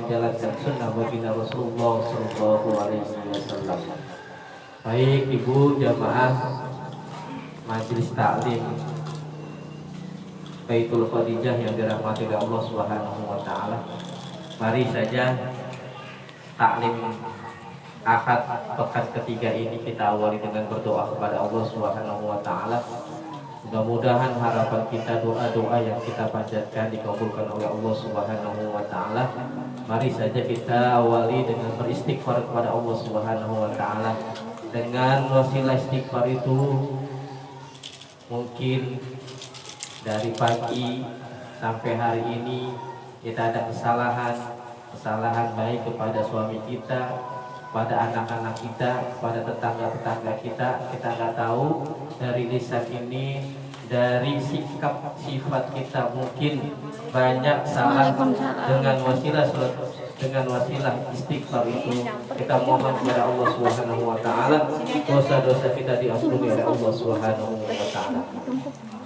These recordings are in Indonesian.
menjalankan sunnah baginda Rasulullah Sallallahu Alaihi Wasallam. Baik ibu jamaah majelis taklim Baitul Khadijah yang dirahmati oleh Allah Subhanahu wa taala. Mari saja taklim Ahad pekan ketiga ini kita awali dengan berdoa kepada Allah Subhanahu wa taala. Mudah-mudahan harapan kita, doa-doa yang kita panjatkan dikabulkan oleh Allah Subhanahu wa taala. Mari saja kita awali dengan beristighfar kepada Allah Subhanahu wa taala. Dengan wasilah istighfar itu mungkin dari pagi sampai hari ini kita ada kesalahan baik kepada suami kita, pada anak-anak kita, pada tetangga-tetangga kita nggak tahu. Dari lisan ini, dari sikap sifat kita mungkin banyak salah. Dengan wasilah istighfar itu kita mohon kepada Allah Subhanahu wa taala dosa-dosa kita diampuni oleh Allah Subhanahu wa taala.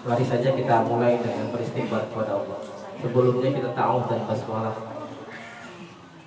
Mari saja kita mulai dengan beristighfar kepada Allah. Sebelumnya kita ta'awudz dan basmalah.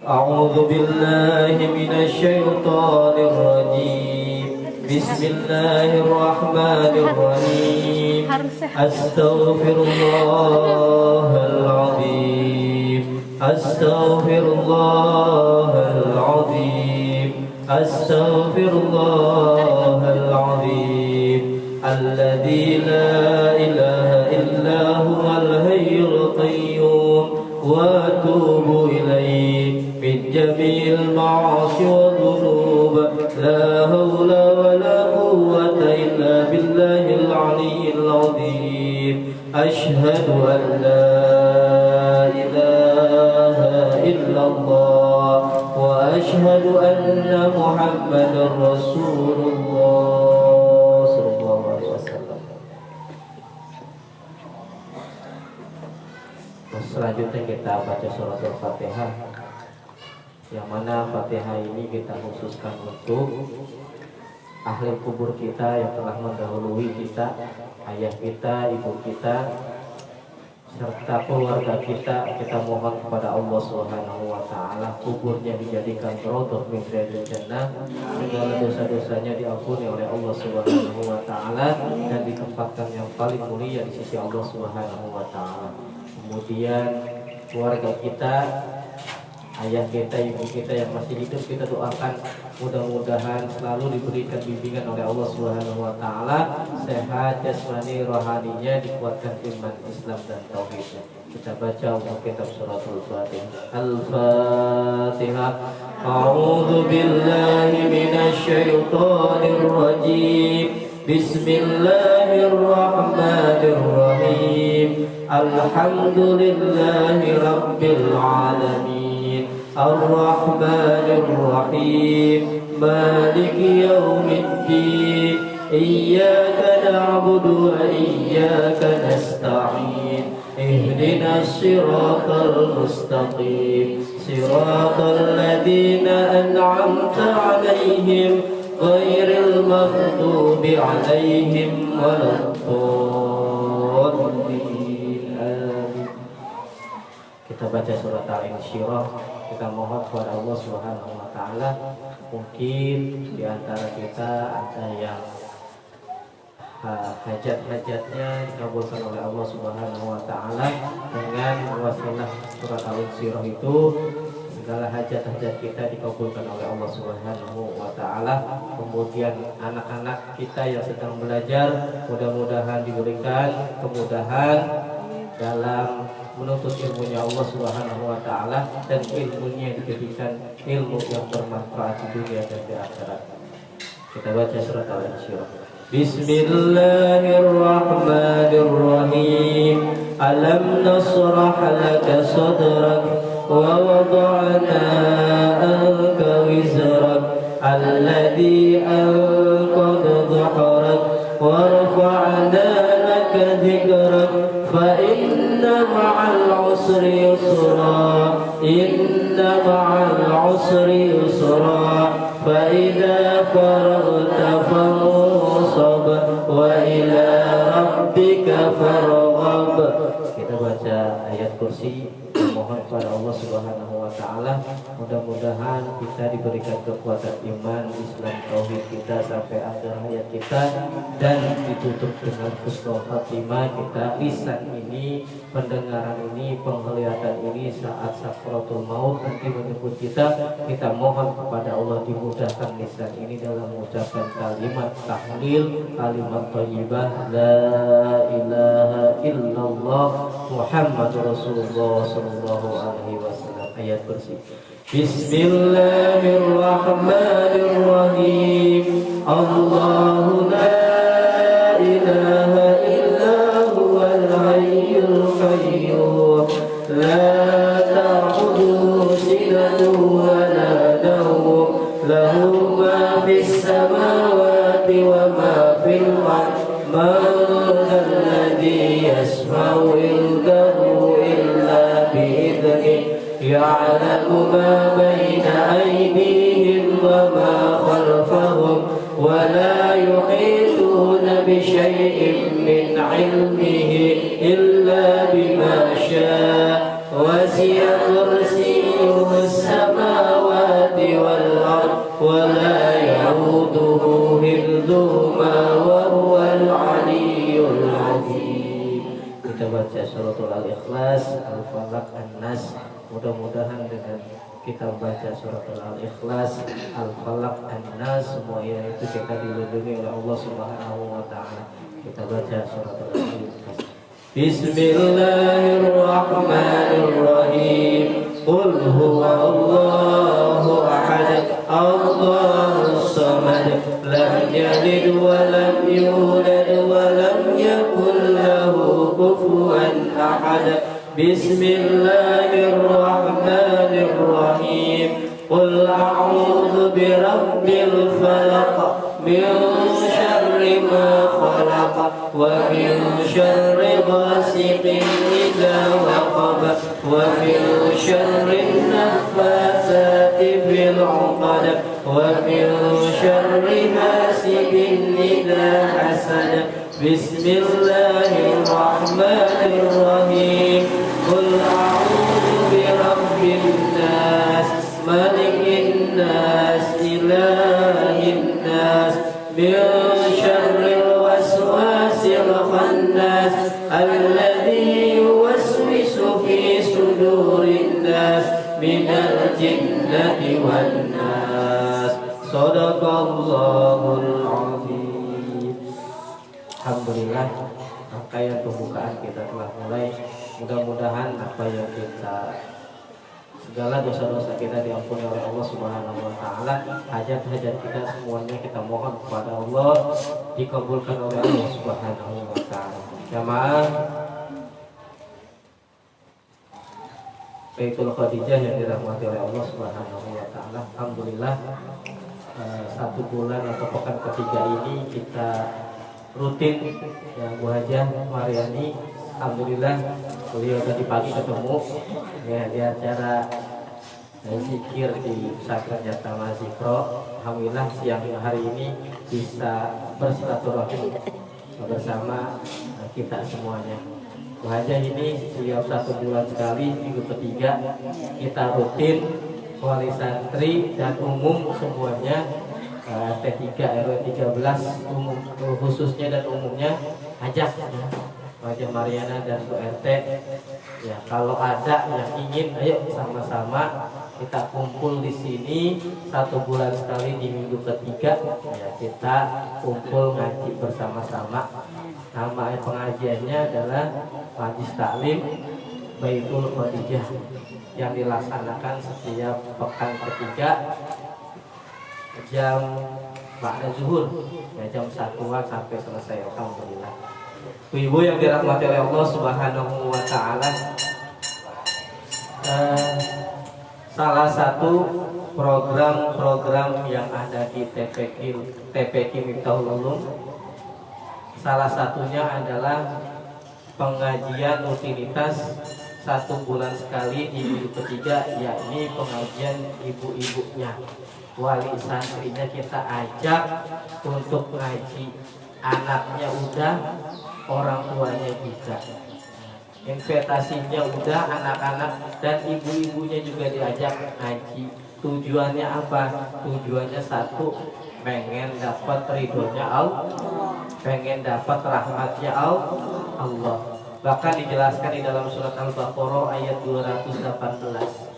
A'udzu billahi minasy syaithanir rajim. Bismillahirrahmanirrahim. Astaghfirullahal azim. Astaghfirullahal azim. Astaghfirullahal azim. Alladzi la ilaha illa huwal hayyul qayyum wa atubu ilaihi min jami'il ma'asi wa dhunub. La hawla wa la quwwata illa billahil aliyyil azim. Ashhadu an la ilaha illallah wa ashhadu anna Muhammadar Rasulullah. Selanjutnya kita baca surat Al-Fatihah, yang mana Fatihah ini kita khususkan untuk ahli kubur kita yang telah mendahului kita, ayah kita, ibu kita, serta keluarga kita. Kita mohon kepada Allah Subhanahu wa taala kuburnya dijadikan raudhah min riyadil jannah, segala dosa-dosanya diampuni oleh Allah Subhanahu wa taala dan ditempatkan yang paling mulia di sisi Allah Subhanahu wa taala. Kemudian keluarga kita, ayah kita, ibu kita yang masih hidup, kita doakan mudah-mudahan selalu diberikan bimbingan oleh Allah Subhanahu wa taala, sehat jasmani rohaninya, dikuatkan iman Islam dan tauhidnya. Kita baca untuk kitab suratul Fatihah. Al-Fatihah. A'udzu billahi minasy syaithanir rajim. Bismillahirrahmanirrahim. Alhamdulillahi rabbil alamin. Ar-Rahmanir Rahim. Maliki yaumiddin. Iyyaka na'budu wa iyyaka nasta'in. Ihdinas siratal mustaqim. Siratal ladzina an'amta 'alaihim ghairil maghdubi 'alaihim waladdallin. Amin. Kita baca surat Al-Insyirah. Kita mohon kepada Allah Subhanahu wa taala, mungkin di antara kita ada yang hajat-hajatnya dikabulkan oleh Allah Subhanahu wa taala dengan wasilah surat Al-Insyirah itu. Segala hajat-hajat kita dikabulkan oleh Allah Subhanahu wa taala. Kemudian anak-anak kita yang sedang belajar, mudah-mudahan diberikan kemudahan dalam menuntut ilmunya Allah Subhanahu wa taala, dan ilmunya dijadikan ilmu yang bermanfaat di dunia dan di akhirat. Kita baca surat Al-Insyirah. Bismillahirrahmanirrahim. Alam nasrah laka sadrak wa wada'na anka wizrak alladhi anqadha dhahrak wa rafa'na laka dhikrak fa inna ma'al usri yusra inna ma'al usri yusra fa idza faragta fansab wa ila rabbika farghab. Kita baca ayat kursi. mohon kepada Allah Subhanahu wa taala mudah-mudahan kita diberikan kekuatan iman, Islam, tauhid kita sampai akhir hayat kita, dan ditutup dengan husnul khatimah kita. Lisan ini, pendengaran ini, penglihatan ini saat sakratul maut nanti menyebut kita mohon kepada Allah dimudahkan lisan ini dalam mengucapkan kalimat tahlil, kalimat thayyibah la ilaha illallah Muhammadur Rasulullah sallallahu alaihi wasallam. Ayat bersih. Bismillahirrahmanirrahim. Allahu la ilaha illa huwal hayyul qayyum la ta'khudhuhu sinatun wa la nawm lahu ma fis samawati wa ma fil ardi man alladhi yashfa'u indahu illa bi'idhnihi ya'lamu ma bayna aydihim wa ma khalfahum wa la yuhituna bi shay'in min 'ilmihi illa bima syaa wasi'a kursiyyuhu as-samawati wal ardh wa la ya'uduhu hifdhuhuma wa huwal 'aliyyul 'azim. Kita baca suratul Al-Ikhlas, Al-Falaq, An-Nas. Mudah-mudahan dengan kita baca suratul Al-Ikhlas, Al-Falaq, An-Nas, semua itu kita dilindungi oleh Allah Subhanahu wa taala. Kita baca suratul Al-Ikhlas. Bismillahirrahmanirrahim. Qul huwallahu ahad, Allahus samad, lam yalid wa lam yulad wa lam yakul lahu kufuwan ahad. Bismillahirrahmanirrahim. Qul a'udzu birabbil falaq min syarri ma khalaq wa min syarri ghasiqin idza waqab wa min syarri naffatsati fil 'uqad wa min syarri hasidin idza hasad. Bismillahirrahmanirrahim. Qul a'udzu birabbin nas, malikin nas, ilahin nas, min syarril waswasil khannas, alladzi yuwaswisu fi sudurin nas, minal jinnati wan nas. Shadaqallahul azim. Alhamdulillah, rangkaian pembukaan kita telah mulai. Mudah-mudahan apa yang kita, segala dosa-dosa kita diampuni oleh Allah Subhanahu wa taala. Hajat-hajat kita semuanya kita mohon kepada Allah dikabulkan oleh Allah Subhanahu wa taala. Jamaah Baitul Khadijah yang dirahmati oleh Allah Subhanahu wa taala. Alhamdulillah, 1 bulan atau pekan ketiga ini kita rutin yang Bu Hajah Mariani. Alhamdulillah beliau tadi pagi ketemu ya di acara zikir di Pesantren Jatama Zikro. Alhamdulillah siang hari ini bisa bersilaturahmi bersama kita semuanya. Bu Hajah ini setiap 1 bulan sekali, minggu ketiga kita rutin wali santri dan umum semuanya, T3 RW 13 umum, khususnya dan umumnya ajak Wajah Mariana dan Bu RT ya, kalau ada yang ingin, ayo sama-sama kita kumpul di sini 1 bulan sekali di minggu ketiga ya, kita kumpul ngaji bersama-sama. Nama pengajiannya adalah Majlis Taklim Baitul Khadijah yang dilaksanakan setiap pekan ketiga jam ba'da zuhur ya, jam 1-an sampai selesai. Alhamdulillah. Ibu yang dirahmati oleh Allah Subhanahu wa taala, salah satu program-program yang ada di TPQ Miftahul Ulum, salah satunya adalah pengajian rutinitas 1 bulan sekali di minggu ketiga, yakni pengajian ibu-ibunya, wali santrinya kita ajak untuk ngaji. Anaknya udah, orang tuanya juga. investasinya udah, anak-anak dan ibu-ibunya juga diajak ngaji. Tujuannya apa? Tujuannya satu, pengen dapat ridhonya Allah, pengen dapat rahmatnya Allah. Bahkan dijelaskan di dalam surat Al-Baqarah ayat 218.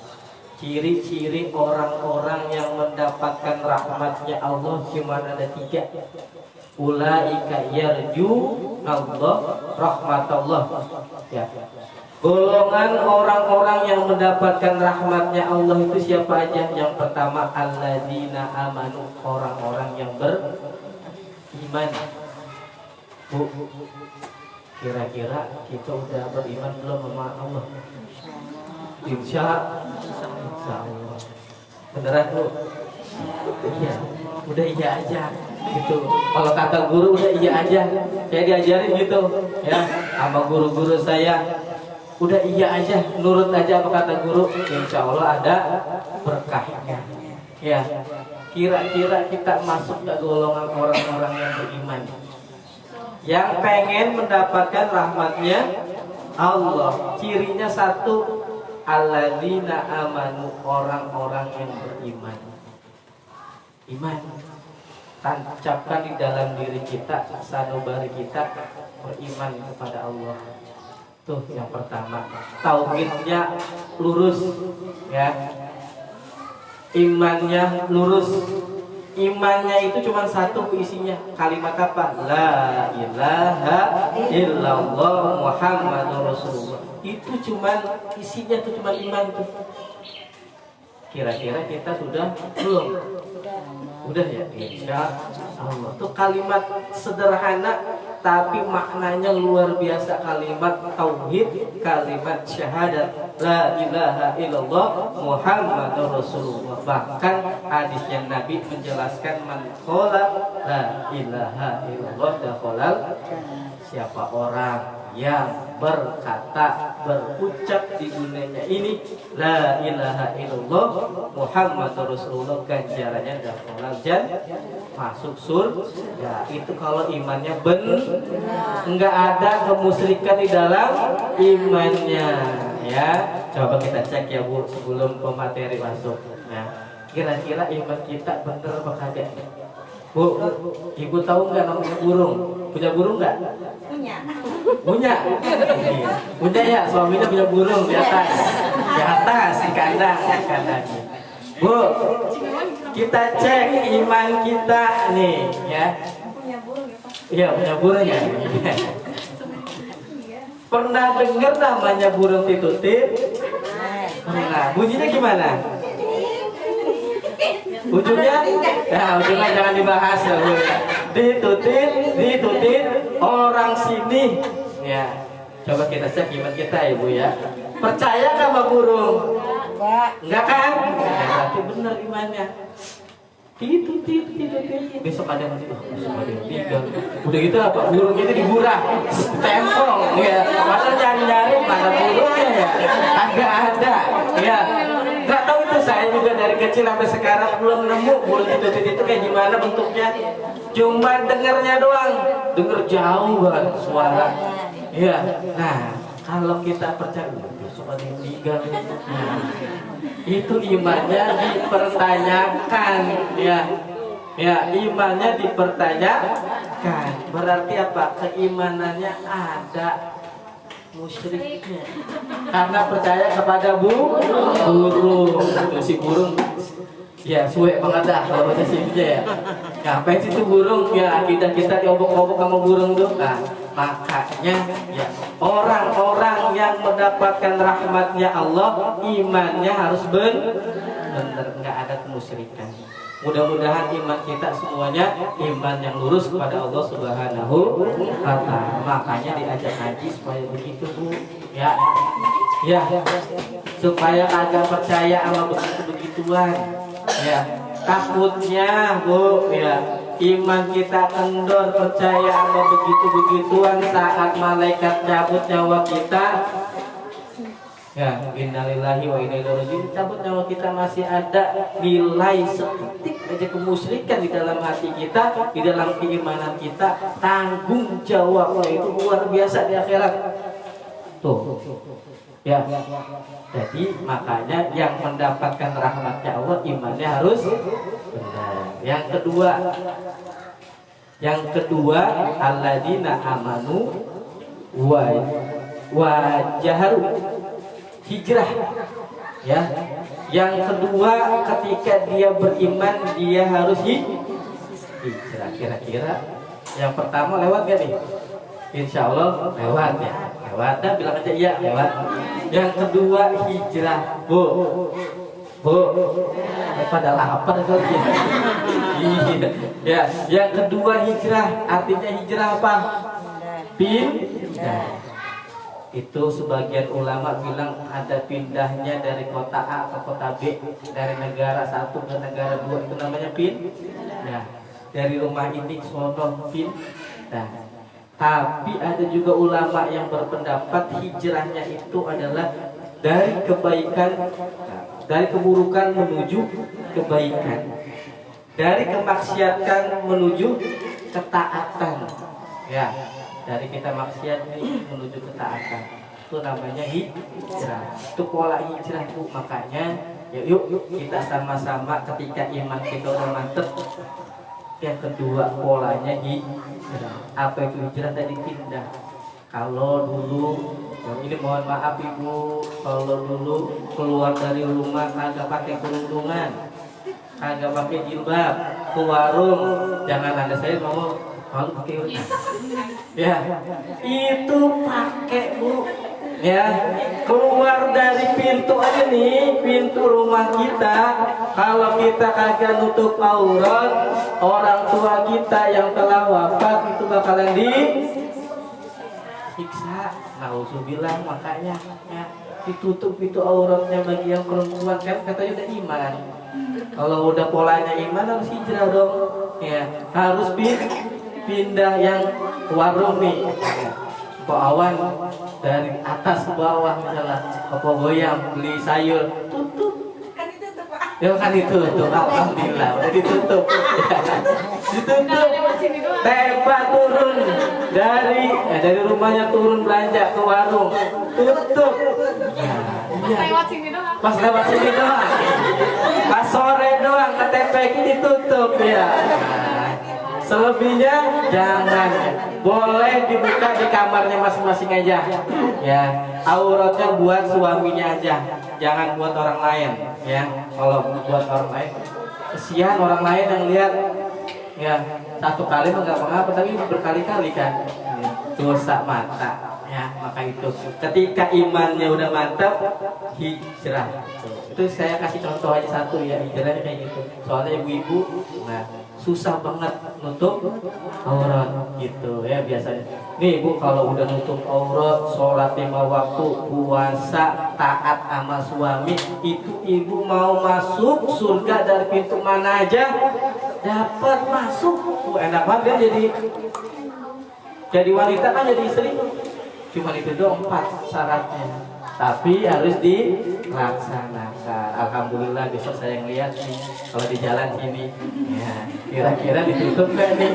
Ciri-ciri orang-orang yang mendapatkan rahmatnya Allah cuma ada 3. Ulaika yarju Allah rahmatullah. Ya. Golongan orang-orang yang mendapatkan rahmatnya Allah itu siapa aja? Yang pertama alladzina amanu, orang-orang yang beriman. Bu, kira-kira kita udah beriman belum sama Allah? Insya Allah. Beneran Bu? Iya, udah iya aja gitu. Kalau kata guru udah iya aja. Saya diajarin gitu ya sama guru-guru saya. Udah iya aja, nurut aja apa kata guru. Insya Allah ada berkahnya. Ya, kira-kira kita masuk ke golongan orang-orang yang beriman, yang pengen mendapatkan rahmatnya Allah. Cirinya satu, alladzina amanu, orang-orang yang beriman. Iman tancapkan di dalam diri kita, sanubari kita beriman kepada Allah. Tuh yang pertama, tauhidnya lurus ya, imannya lurus. Imannya itu cuma satu isinya, kalimat apa? La ilaha illallah Muhammadur Rasulullah. Itu cuma isinya tuh, cuma iman tuh. Kira-kira kita sudah belum? Udah ya, insya Allah. Tuh kalimat sederhana tapi maknanya luar biasa. Kalimat tauhid, kalimat syahadat la ilaha illallah Muhammadur Rasulullah. Bahkan hadisnya Nabi menjelaskan man qala la ilaha illallah dakhalal, siapa orang yang berkata, berucap di dunianya ini la ilaha illallah Muhammadur Rasulullah, ganjarannya dakhalal jannah, masuk surga. Itu kalau imannya benar, enggak ada kemusyrikan di dalam imannya ya. Coba kita cek ya Bu sebelum pemateri masuk. Nah, kira-kira iman kita benar apa kagak? Bu, Ibu tahu nggak namanya burung? Punya burung nggak? Punya. Punya ya, suaminya punya burung di atas. Di atas di kandang. Bu, kita cek iman kita nih ya. Iya, punya burung ya. Pernah dengar namanya burung titutit? Nah, bunyinya gimana? Ujungnya? Ya, ujungnya jangan dibahas ya Bu. Ditutit orang sini. Ya, coba kita cek iman kita ya Bu ya. Percaya nggak sama burung? Enggak kan? Ya, berarti benar imannya. Titutit. Besok ada yang tiga. Udah gitu apa? Burungnya itu digurah, tempong ya. Padahal nyari-nyari mana burungnya ya? Agak ada. Ya. Nggak tahu itu, saya juga dari kecil sampai sekarang belum nemu burung titutit itu kayak gimana bentuknya. Cuma dengernya doang, denger jauh banget suara. Iya. Nah, kalau kita percaya besok ada yang tiga, itu imannya dipertanyakan, ya. Ya, imannya dipertanyakan. Berarti apa? Keimanannya ada musyriknya. Karena percaya kepada burung. Si burung ya suwe banget dah kalau bahasa sininya ya. Ngapain sih itu burung? Ya kita diobok-obok sama burung tuh. Nah, makanya ya orang-orang yang mendapatkan rahmatnya Allah, imannya harus benar, nggak ada kemusyrikan. Mudah-mudahan iman kita semuanya iman yang lurus kepada Allah Subhanahu wa Ta'ala. Makanya diajak ngaji supaya begitu Bu. Ya, supaya agak percaya sama begituan. Ya, takutnya Bu, ya iman kita kendor percaya sama begitu-begituan saat malaikat cabut nyawa kita. Ya, innalillahi wa inna ilaihi raji'un. Cabut nyawa kita masih ada nilai seketik aja kemusyrikan di dalam hati kita, di dalam keimanan kita. Tanggung jawabnya itu luar biasa di akhirat. Tuh. Ya. Jadi makanya yang mendapatkan rahmatnya Allah imannya harus benar. Yang kedua alladzina amanu wa jaharu hijrah. Ya. Yang kedua ketika dia beriman dia harus hijrah. Kira-kira yang pertama lewat gak nih? Insya Allah lewat ya. Lewat, dah bilang aja iya lewat. Yang kedua hijrah, bu, pada lapar kali ya. Ya, yang kedua hijrah, artinya hijrah apa? Pindah. Itu sebagian ulama bilang ada pindahnya dari kota A ke kota B, dari negara satu ke negara dua, itu namanya pindah. Dari rumah ini ke sono pindah. Tapi ada juga ulama yang berpendapat hijrahnya itu adalah dari kebaikan, dari keburukan menuju kebaikan, dari kemaksiatan menuju ketaatan. Ya, dari kita maksiat menuju ketaatan. Itu namanya hijrah. Itu pola hijrah tuh. Makanya yuk kita sama-sama ketika iman kita udah mantep. Yang kedua polanya hijrah. Apa itu hijrah? Tadi pindah. Kalau dulu, ini mohon maaf ibu, kalau dulu keluar dari rumah kagak pakai kerudungan, kagak pakai jilbab, ke warung, jangan ada saya mau kalau pakai ya itu pakai bu. Ya, keluar dari pintu aja nih, pintu rumah kita. Kalau kita kagak nutup aurat, orang tua kita yang telah wafat itu bakalan disiksa. Nauzubillah, makanya ya, ditutup itu auratnya bagi yang perempuan kan katanya udah iman. Kalau udah polanya iman harus hijrah dong. Ya, harus pindah yang warung nih. Awan dari atas ke bawah misalnya apa goyang beli sayur tutup kan ditutup Pak ya kan ditutup alhamdulillah udah ditutup ditutup tembak turun dari rumahnya turun belanja ke warung tutup pas lewat sini doang pas sore doang KTP ini tutup ya. Selebihnya jangan, boleh dibuka di kamarnya masing-masing aja. Ya, auratnya buat suaminya aja, jangan buat orang lain. Ya, kalau buat orang lain, kesian orang lain yang lihat. Ya, satu kali nggak mengapa, tapi berkali-kali kan dosa mata. Ya, maka itu ketika imannya udah mantap, hijrah. Itu saya kasih contoh aja satu ya, hijrahnya kayak gitu. Soalnya ibu-ibu, susah banget nutup aurat gitu ya biasanya. Nih Bu, kalau udah nutup aurat, sholat 5 waktu, puasa, taat sama suami, itu ibu mau masuk surga dari pintu mana aja dapat masuk. Enak banget kan jadi wanita kan jadi istri. Cuma itu doang 4 syaratnya. Tapi harus dilaksanakan. Alhamdulillah besok saya ngeliat nih kalau di jalan sini ya, kira-kira ditutup gak nih?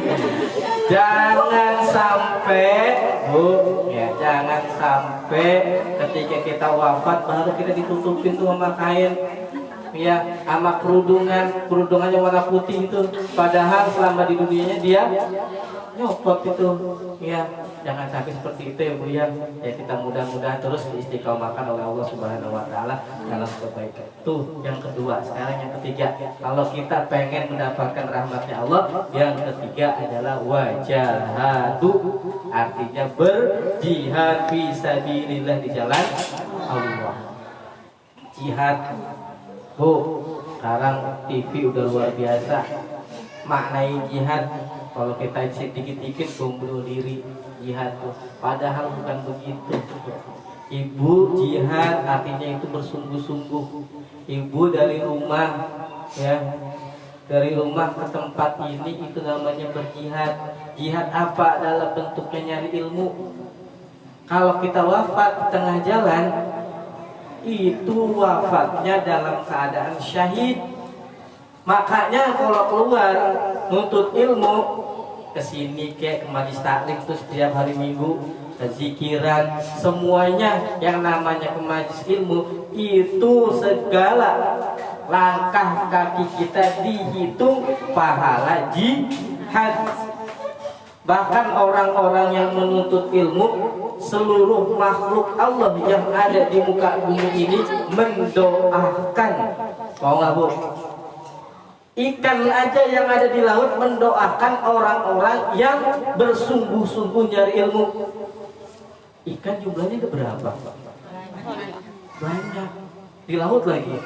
Jangan sampai Bu ya, jangan sampai ketika kita wafat baru kita ditutupin tuh sama kain ya, sama kerudungannya warna putih itu, padahal selama di dunianya dia nyopot itu ya. Jangan sampai seperti itu ya Bu ya. Ya kita mudah-mudahan terus diistiqomahkan oleh Allah Subhanahu wa taala dalam kebaikan. Tuh yang kedua. Sekarang yang ketiga. Kalau kita pengen mendapatkan rahmatnya Allah, yang ketiga adalah wajahadu, artinya berjihad fi sabilillah, di jalan Allah. Jihad. Bu, sekarang TV udah luar biasa maknai jihad. Kalau kita sedikit-dikit bunuh diri, jihad tuh. Padahal bukan begitu. Ibu jihad artinya itu bersungguh-sungguh. Ibu dari rumah ya, dari rumah ke tempat ini itu namanya berjihad. Jihad apa? Dalam bentuknya nyari ilmu. Kalau kita wafat di tengah jalan, itu wafatnya dalam keadaan syahid. Makanya kalau keluar nuntut ilmu, kesini kayak ke majlis taklim tuh setiap hari Minggu, zikiran, semuanya yang namanya ke majlis ilmu itu segala langkah kaki kita dihitung pahala jihad. Bahkan orang-orang yang menuntut ilmu, seluruh makhluk Allah yang ada di muka bumi ini mendoakan. Mau nggak Bu? Ikan aja yang ada di laut mendoakan orang-orang yang bersungguh-sungguh nyari ilmu. Ikan jumlahnya ada berapa? Banyak. Di laut lagi.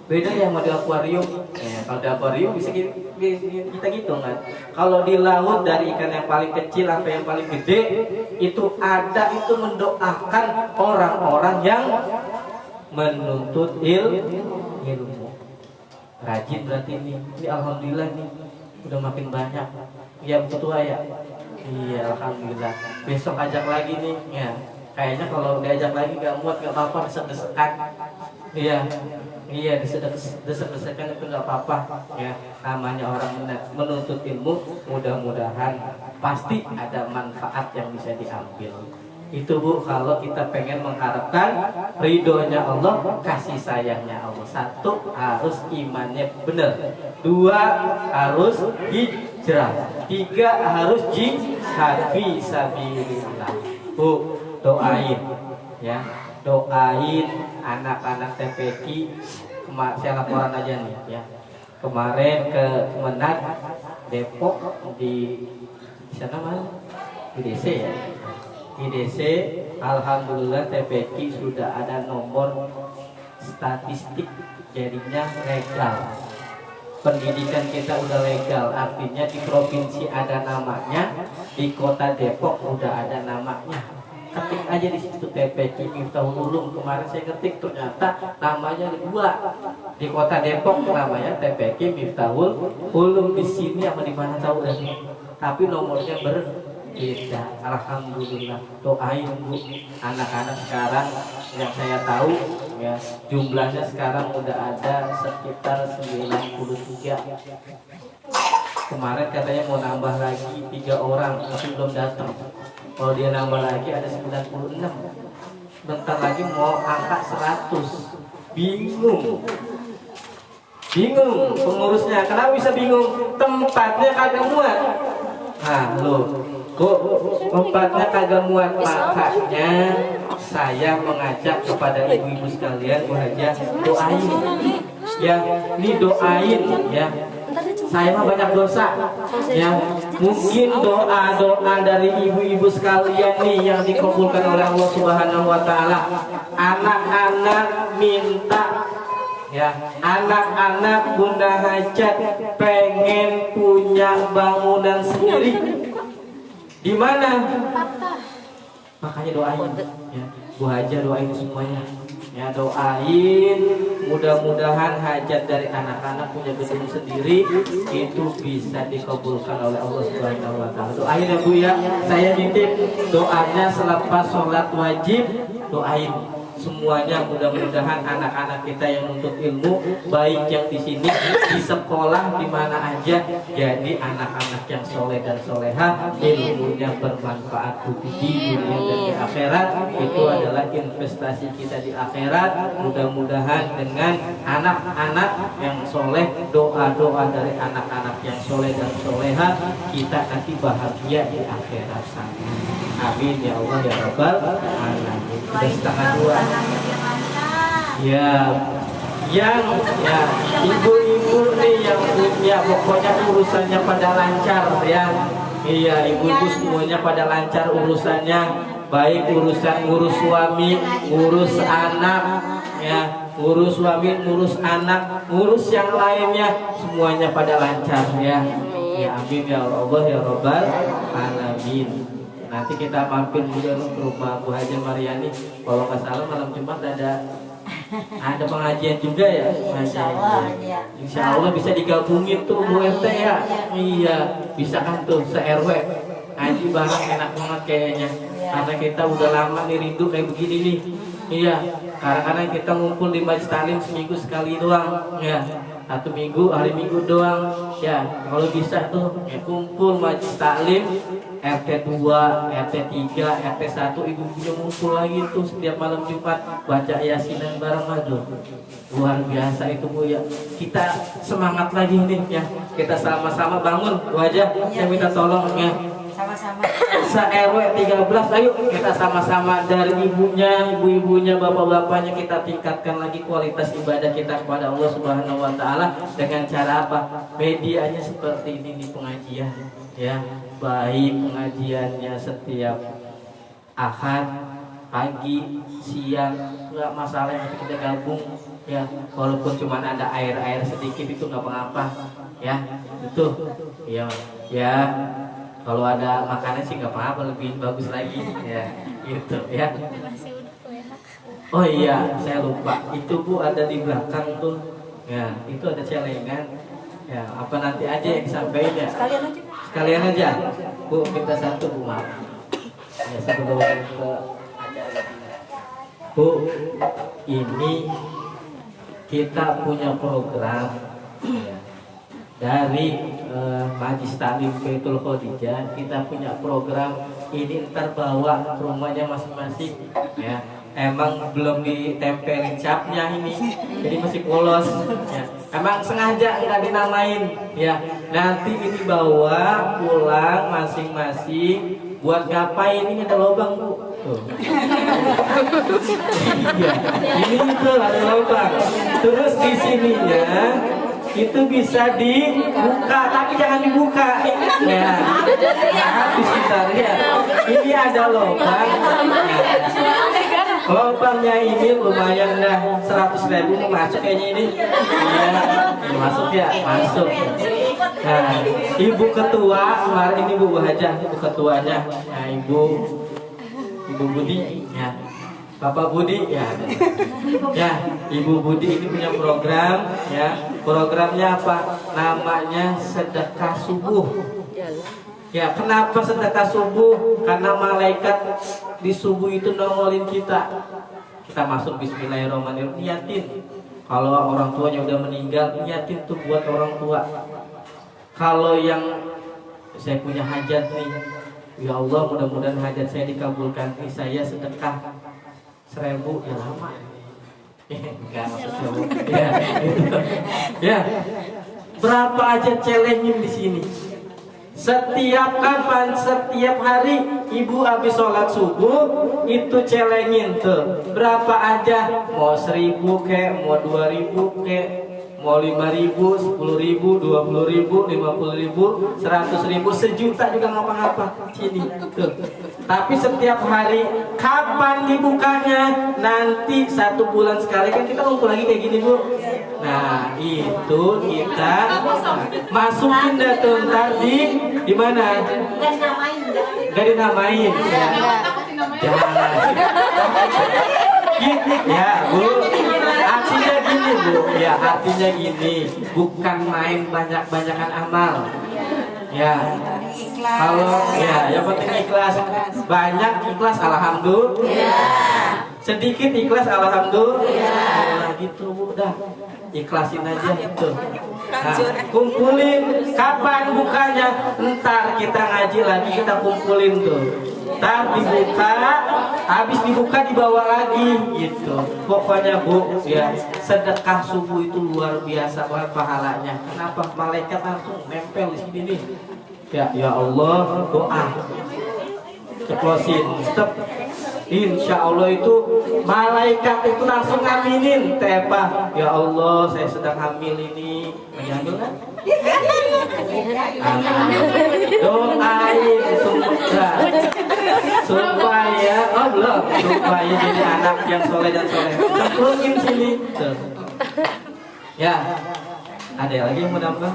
Beda yang mau di akuarium. Kalau di akuarium bisa kita hitung kan. Kalau di laut dari ikan yang paling kecil sampai yang paling gede itu ada, itu mendoakan orang-orang yang menuntut ilmu. Rajin berarti ini alhamdulillah nih udah makin banyak. Iya betul ya. Iya alhamdulillah. Besok ajak lagi nih ya. Kayaknya kalau diajak lagi gak muat gak apa-apa, desek-desekan. Iya desek-desekan itu gak apa-apa ya. Namanya orang menuntut ilmu, mudah-mudahan pasti ada manfaat yang bisa diambil. Itu Bu, kalau kita pengen mengharapkan ridhonya Allah, kasih sayangnya Allah. 1, harus imannya benar. 2, harus hijrah. 3, harus jihad fi sabilillah. Bu, doain ya, doain anak-anak TPQ. Saya laporan aja nih ya. Kemarin ke Kemenag Depok di sana mana? Di DC ya. Di DC, alhamdulillah TPQ sudah ada nomor statistik, jadinya legal. Pendidikan kita udah legal, artinya di provinsi ada namanya, di kota Depok udah ada namanya. Ketik aja di situ TPQ Miftahul Ulum. Kemarin saya ketik ternyata namanya ada 2 di kota Depok, namanya TPQ Miftahul Ulum. Di sini apa di mana tahu dah, tapi nomornya berbeda. Alhamdulillah. Doain Bu, anak-anak sekarang yang saya tahu ya, jumlahnya sekarang udah ada sekitar 93. Kemarin katanya mau nambah lagi 3 orang tapi belum datang. Kalau dia nambah lagi ada 96. Bentar lagi mau angka 100. Bingung pengurusnya. Kenapa bisa bingung? Tempatnya kagak muat. Nah loh, kok tempatnya kagak muat? Makanya saya mengajak kepada ibu-ibu sekalian, Bu Haja, doain ya, ini doain ya. Saya mah banyak dosa ya. Mungkin doa dari ibu-ibu sekalian nih yang dikabulkan oleh Allah Subhanahu wa taala. Anak-anak minta ya, anak-anak Bunda Hajat pengen punya bangunan sendiri. Di mana? Makanya doain ya. Bu Haja doain semuanya. Ya, doain mudah-mudahan hajat dari anak-anak punya gedung sendiri itu bisa dikabulkan oleh Allah Subhanahu wa taala. Doain ya Bu ya. Saya nitip doanya selepas sholat wajib, doain semuanya, mudah-mudahan anak-anak kita yang nuntut ilmu, baik yang di sini, di sekolah, di mana aja, jadi anak-anak yang soleh dan soleha, ilmunya bermanfaat di dunia dan di akhirat. Itu adalah investasi kita di akhirat. Mudah-mudahan dengan anak-anak yang soleh, doa-doa dari anak-anak yang soleh dan soleha, kita nanti bahagia di akhirat sana. Amin ya Allah ya Rabbal alamin. Sudah setengah 2. Ya, yang ya ibu-ibu nih yang punya, pokoknya urusannya pada lancar ya. Iya, ibu-ibu semuanya pada lancar urusannya, baik urusan ngurus suami, ngurus anak ya, ngurus suami, ngurus anak, ngurus yang lainnya, semuanya pada lancar ya. Ya amin ya Allah ya Rabbal alamin. Nanti kita mampir juga ke rumah Bu Haja Mariani. Kalau nggak salah malam Jumat ada pengajian juga ya. Masya Allah. Insya Allah bisa digabungin tuh Bu RT ya. Iya, bisa kan tuh se-RW. Ngaji bareng enak banget kayaknya. Karena kita udah lama nih rindu kayak begini nih. Iya, kadang-kadang kita ngumpul di majelis taklim seminggu sekali doang. Ya, satu minggu, hari Minggu doang. Ya, kalau bisa tuh ya, kumpul majelis taklim RT 2, RT 3, RT 1 ibu-ibunya ngumpul lagi tuh setiap malam Jumat baca yasinan bareng. Aduh, luar biasa itu Bu ya. Kita semangat lagi nih ya. Kita sama-sama bangun Bu aja. Saya minta tolong ya. Sama-sama. Se-RW 13, ayo kita sama-sama dari ibu-ibunya, bapak-bapaknya kita tingkatkan lagi kualitas ibadah kita kepada Allah Subhanahu wa taala dengan cara apa? Medianya seperti ini nih pengajian ya. Baik pengajiannya setiap Ahad, pagi, siang, enggak masalah yang kita gabung ya. Walaupun cuma ada air-air sedikit itu enggak apa-apa ya. Itu ya. Ya. Kalau ada makanan sih nggak apa-apa, lebih bagus lagi ya, gitu ya. Oh iya, saya lupa. Itu Bu ada di belakang tuh, ya. Itu ada celengan. Ya, apa nanti aja yang disampaikan ya? Sekalian aja. Bu, kita satu Bu maaf. Ya sebelum ke Bu, ini kita punya program. Ya. Dari Majelis Taklim Baitul Khadijah kita punya program ini, ntar bawa ke rumahnya masing-masing ya. Emang belum ditempelin capnya ini, jadi masih polos ya. Emang sengaja nggak dinamain ya. Nanti ini bawa pulang masing-masing. Buat ngapain? Ini ada lubang Bu. Tuh. Iya, ini tuh ada lubang. Terus di sininya itu bisa dibuka, tapi jangan dibuka ya. Habis sebentar ya. Ini ada lubang. Lubangnya ini lumayan dah, 100.000 masuk kayaknya ini. Iya, ini masuk ya, masuk. Nah, Ibu Ketua kemarin ini Bu Haja, Ibu Ketuanya. Nah, Ibu Budi ya. Bapak Budi ya. Ya, Ibu Budi ini punya program ya. Programnya apa? Namanya sedekah subuh. Ya, kenapa sedekah subuh? Karena malaikat di subuh itu nongolin kita. Kita masuk bismillahirrahmanirrahim, niatin. Kalau orang tuanya udah meninggal, niatin tuh buat orang tua. Kalau yang saya punya hajat nih, ya Allah mudah-mudahan hajat saya dikabulkan nih, saya sedekah 1.000 ya lama. Enggak maksudnya Bu. Ya, gitu. Ya. Berapa aja celengin di sini. Setiap kapan, setiap hari Ibu habis sholat subuh itu celengin tuh. Berapa aja, mau 1.000 kek, mau 2.000 kek, mau 5.000, 10.000, 20.000, 50.000, 100.000, sejuta juga ngapa-ngapa. Sini tuh. Tapi setiap hari, kapan dibukanya? Nanti 1 bulan sekali kan kita ngumpul lagi kayak gini Bu. Nah itu kita masukin dah tuh ntar di mana? Gak dinamain. Ya. Jangan. Gini ya Bu. Artinya gini Bu. Ya artinya gini. Bukan main banyak-banyakan amal. Ya. Kalau ya yang penting ikhlas. Banyak ikhlas alhamdulillah. Sedikit ikhlas alhamdulillah. Gitu Bu dah. Ikhlasin aja gitu. Nah, kumpulin kapan bukanya? Ntar kita ngaji lagi, kita kumpulin tuh. Ntar dibuka, habis dibuka dibawa lagi gitu. Pokoknya Bu ya, sedekah subuh itu luar biasa banget pahalanya. Kenapa? Malaikat langsung nempel di sini nih. Ya Allah, doa ceplosin step. Insya Allah itu malaikat itu langsung ngaminin tepa. Ya Allah, saya sedang hamil ini. Menyambung kan? Doain supaya oh belum, supaya jadi anak yang soleh dan soleh. Cemplungin sini. Ya, ada lagi yang mau nambah?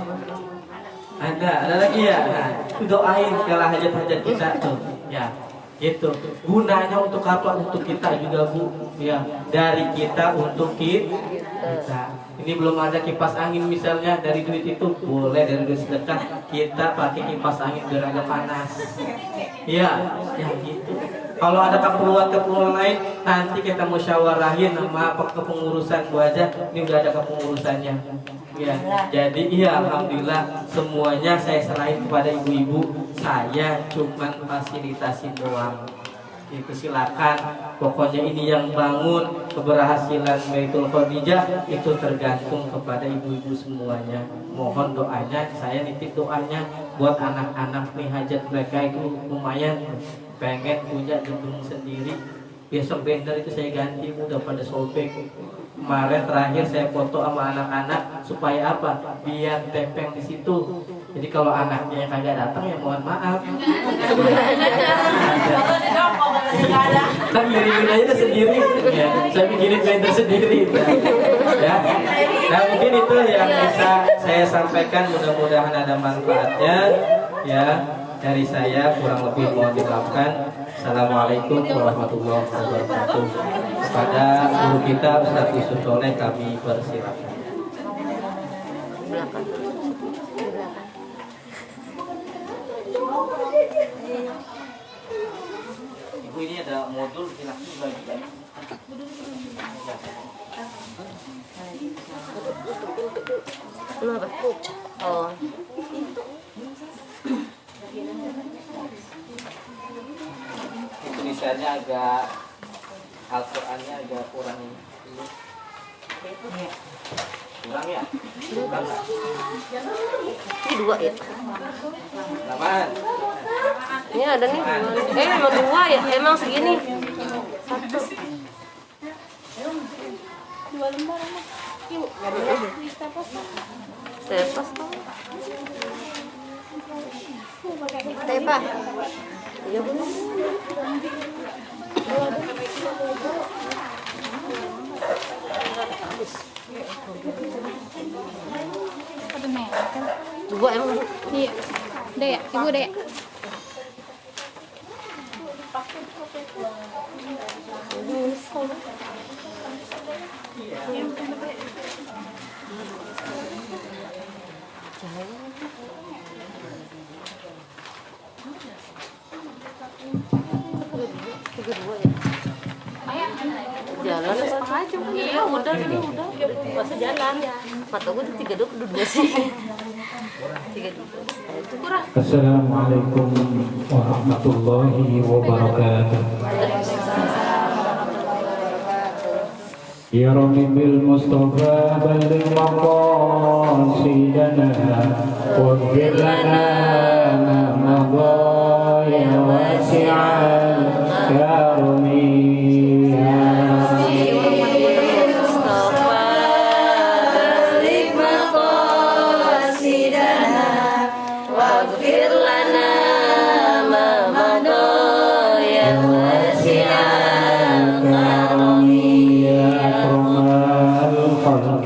Ada lagi ya. Nah, doain segala hajat-hajat kita tuh. Ya. Gitu. Gunanya untuk apa? Untuk kita juga Bu. Ya, dari kita untuk kita. Ini belum ada kipas angin misalnya, dari duit itu boleh, dari duit sedekah kita pakai kipas angin biar agak panas. Iya, ya gitu. Kalau ada keperluan lain nanti kita musyawarahin sama kepengurusan Bu aja. Ini udah ada kepengurusannya. Ya, jadi iya alhamdulillah semuanya saya serahin kepada ibu-ibu. Saya cuman fasilitasi doang. Itu silakan. Pokoknya ini yang bangun keberhasilan Baitul Khadijah itu tergantung kepada ibu-ibu semuanya. Mohon doanya, saya nitip doanya buat anak-anak nih, hajat mereka itu lumayan, pengen punya gedung sendiri. Besok banner itu saya ganti, udah pada sobek. Kemarin terakhir saya foto sama anak-anak supaya apa? Biar tempel di situ. Jadi kalau anaknya yang kagak datang ya mohon maaf. Kan ngirimin aja sendiri. Ya, saya bikinin banner sendiri. Ya. Nah mungkin itu yang bisa saya sampaikan. Mudah-mudahan ada manfaatnya. Ya, dari saya kurang lebih mohon dimaafkan. Assalamualaikum warahmatullahi wabarakatuh. Kepada guru kita Ustaz Yusuf Soleh kami persilakan. Ibu ini ada modul silakan bagikan. Oh. Tulisannya agak Al-Qur'annya agak kurang ini. Kurang ya? Kurang nggak? Ini 2 ya. Taman. Ini ada nih. Emang 2 ya? Emang segini. 1. 2 lembar mah. Yuk, Tepas tuh. Tepas. Iya Bu. Ada merah kan? 2 emang Bu. Iya. Udah ya, Ibu udah ya. Jalan setengah jam. Iya udah dulu udah. Masa jalan ya. Mata gue tuh 32 sih. 32. Kurang. Assalamualaikum warahmatullahi wabarakatuh. Ya Rabbi bil Mustafa balligh maqasidana waghfir lana ma madha ya wasi'al karami.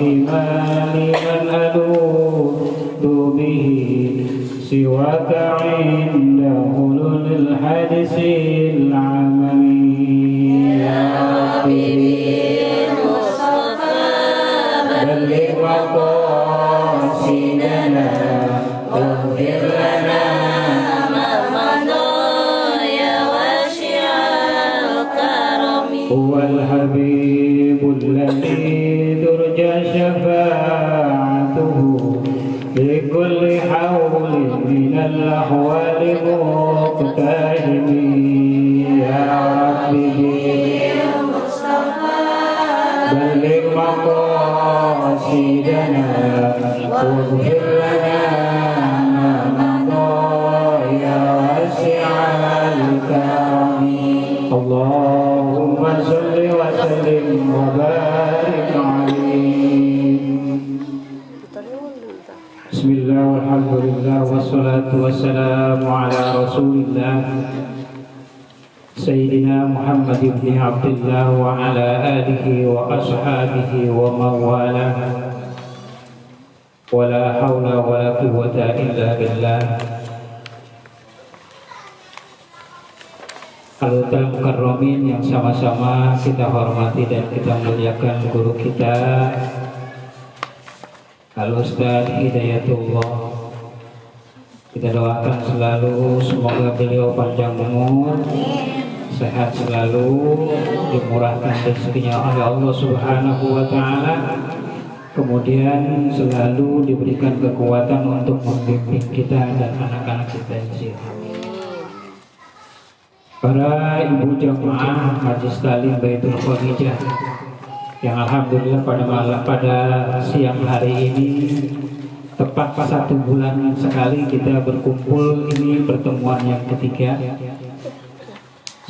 Liman aludu bihi siwaka inda hulul hadisil amami. Ya Rabbi bil Mustafa balligh maqasidana waghfir lana ma madha ya wasi'al karami. Huwal habibul ladzi شفاعته بكل حول من الأحوال مقتحم. يا ربي بالمصطفى بلغ مقاصدنا واغفر لنا ما مضى يا واسع الكرم. اللهم صل وسلم وبارك Bismillah walhamdulillah wassalatu wassalamu ala rasulillah Sayyidina Muhammad ibn Abdullah wa ala alihi wa ashabihi wa mawala wa la hawla wa la quwwata illa billah. Al-Utal Mukarramin yang sama-sama kita hormati dan kita muliakan guru kita Al-Ustaz Hidayatullah. Kita doakan selalu semoga beliau panjang umur, sehat selalu, dimurahkan rezekinya oleh Allah Subhanahu wa taala. Kemudian selalu diberikan kekuatan untuk membimbing kita dan anak-anak kita yang sehat. Para ibu jamaah Majelis Taklim Baitul Khadijah yang alhamdulillah pada siang hari ini tepat 1 bulan sekali kita berkumpul, ini pertemuan yang ketiga.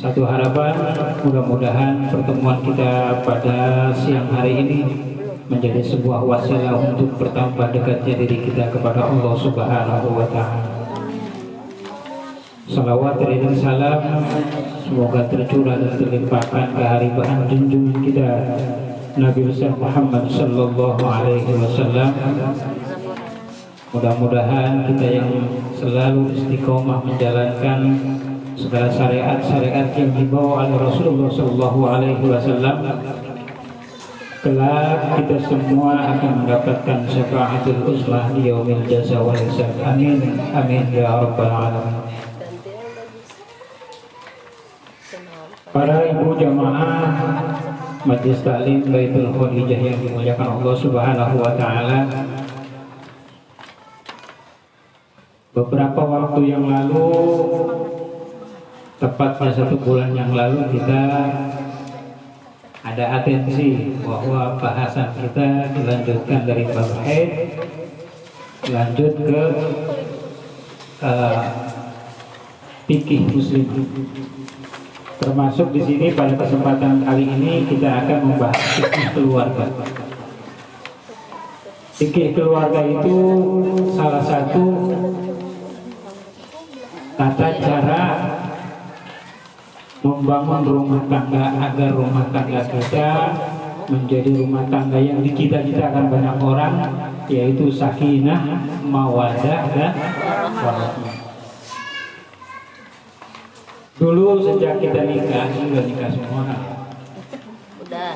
Satu harapan, mudah-mudahan pertemuan kita pada siang hari ini menjadi sebuah wasilah untuk bertambah dekatnya diri kita kepada Allah Subhanahu wa taala. Salawat dan salam semoga tercurah dan terlimpahkan kehariban junjungan kita Nabi besar Muhammad sallallahu alaihi wasallam. Mudah-mudahan kita yang selalu istiqomah menjalankan segala syariat-syariat yang dibawa oleh Rasulullah sallallahu alaihi wasallam, kelak kita semua akan mendapatkan syafaatul uzmah di yaumil jaza wal hisab. Amin amin ya rabbal alamin. Para ibu jamaah Majelis Taklim Baitul Khadijah yang dimuliakan Allah Subhanahu wa taala, beberapa waktu yang lalu, tepatnya 1 bulan yang lalu, kita ada atensi bahwa bahasan kita dilanjutkan dari bab haid, lanjut ke fikih muslim. Termasuk di sini pada kesempatan kali ini kita akan membahas fikih keluarga. Fikih keluarga itu salah satu tata cara membangun rumah tangga agar rumah tangga kita menjadi rumah tangga yang dicita-citakan banyak orang, yaitu sakinah, mawaddah dan warahmah. Dulu sejak kita nikah, sudah nikah semua. Udah.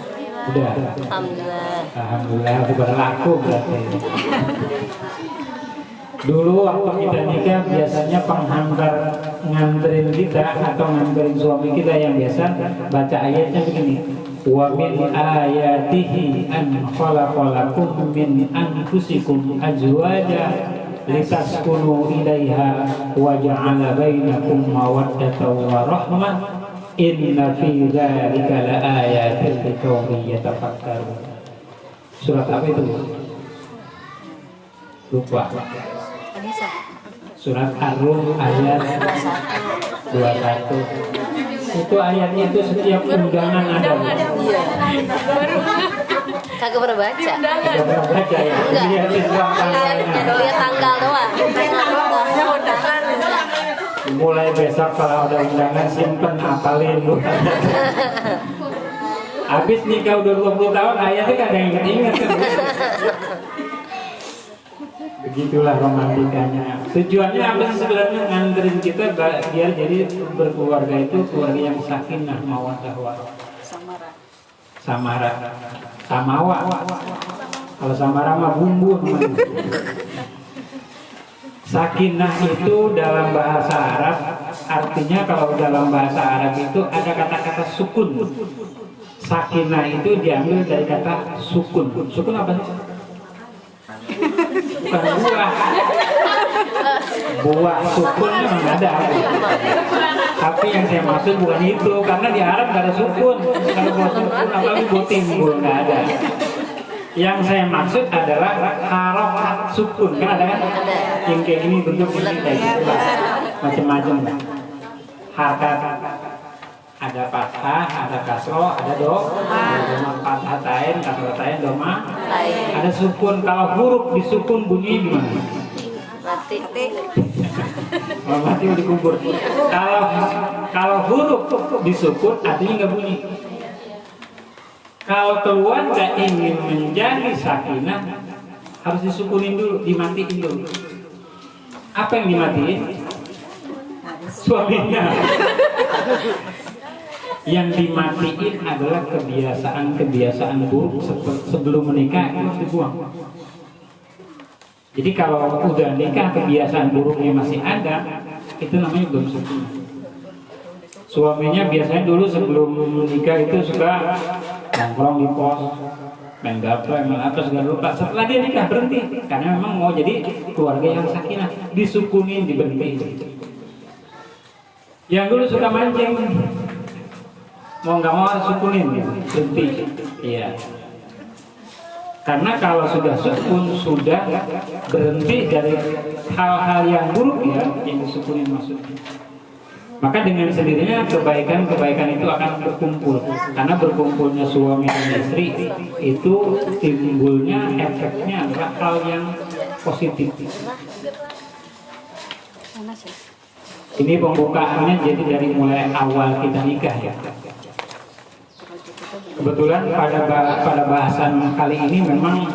Alhamdulillah. Alhamdulillah, berlaku berarti. Dulu waktu kita nikah biasanya penghantar nganterin kita atau nganterin suami kita yang biasa baca ayatnya begini. Wa min ayatihi an khalaqalakum min anfusikum azwaja litaskunu ilaiha wa ja'ala bainakum mawaddatan wa rahmah inna fi dzalika laayatin liqaumin yatafakkarun. Surat apa itu? Lupa. Surat Ar-Rum ayat 21. Itu ayatnya itu setiap undangan ada. Iya. Kagak pernah baca. Kagak pernah baca ya. Lihat tanggal doang. Mulai besok kalau ada undangan simpen, apalin lu. Habis nikah udah 20 tahun ayatnya kan ada yang ingat kan. Begitulah romantikanya. Tujuannya apa sih sebenarnya? Nganterin kita biar jadi berkeluarga itu keluarga yang sakinah, mawaddah, warahmah. Samara. Samawa. Kalau samara mah bumbu namanya. Sakinah itu dalam bahasa Arab, artinya kalau dalam bahasa Arab itu ada kata-kata sukun. Sakinah itu diambil dari kata sukun. Sukun apa sih? Bukan buah. Buah sukun memang ada. Tapi yang saya maksud bukan itu, karena di Arab gak ada sukun. Kalau buah sukun apalagi buah timbul gak ada. Yang saya maksud adalah harokat sukun, kan ada kan? Yang kayak gini bentuk ini kayak gitu, macam-macam. Harkat ada fathah, ada kasroh, ada doma fathah tain, kasroh tain, doma. Ada sukun. Kalau huruf disukun bunyi gimana? Mati. Kalau mati mau dikubur. Kalau huruf disukun artinya nggak bunyi. Kalau keluarga ingin menjadi sakinah harus disukunin dulu, dimatiin dulu. Apa yang dimatiin? Suaminya. Yang dimatiin adalah kebiasaan buruk sebelum menikah, itu harus dibuang. Jadi kalau udah nikah kebiasaan buruknya masih ada, itu namanya belum sakinah. Suaminya biasanya dulu sebelum menikah itu suka nongkrong di pos, main gaple, main apa segala lupa. Setelah dia nikah berhenti karena memang mau jadi keluarga yang sakinah, disukunin, diberhentiin. Yang dulu suka mancing, mau nggak mau harus sukunin, berhenti. Iya. Karena kalau sudah sukun, sudah berhenti dari hal-hal yang buruk ya, yang disukunin maksudnya. Maka dengan sendirinya kebaikan-kebaikan itu akan berkumpul. Karena berkumpulnya suami dan istri itu timbulnya efeknya adalah hal yang positif. Ini pembukaannya jadi dari mulai awal kita nikah ya. Kebetulan pada bahasan kali ini memang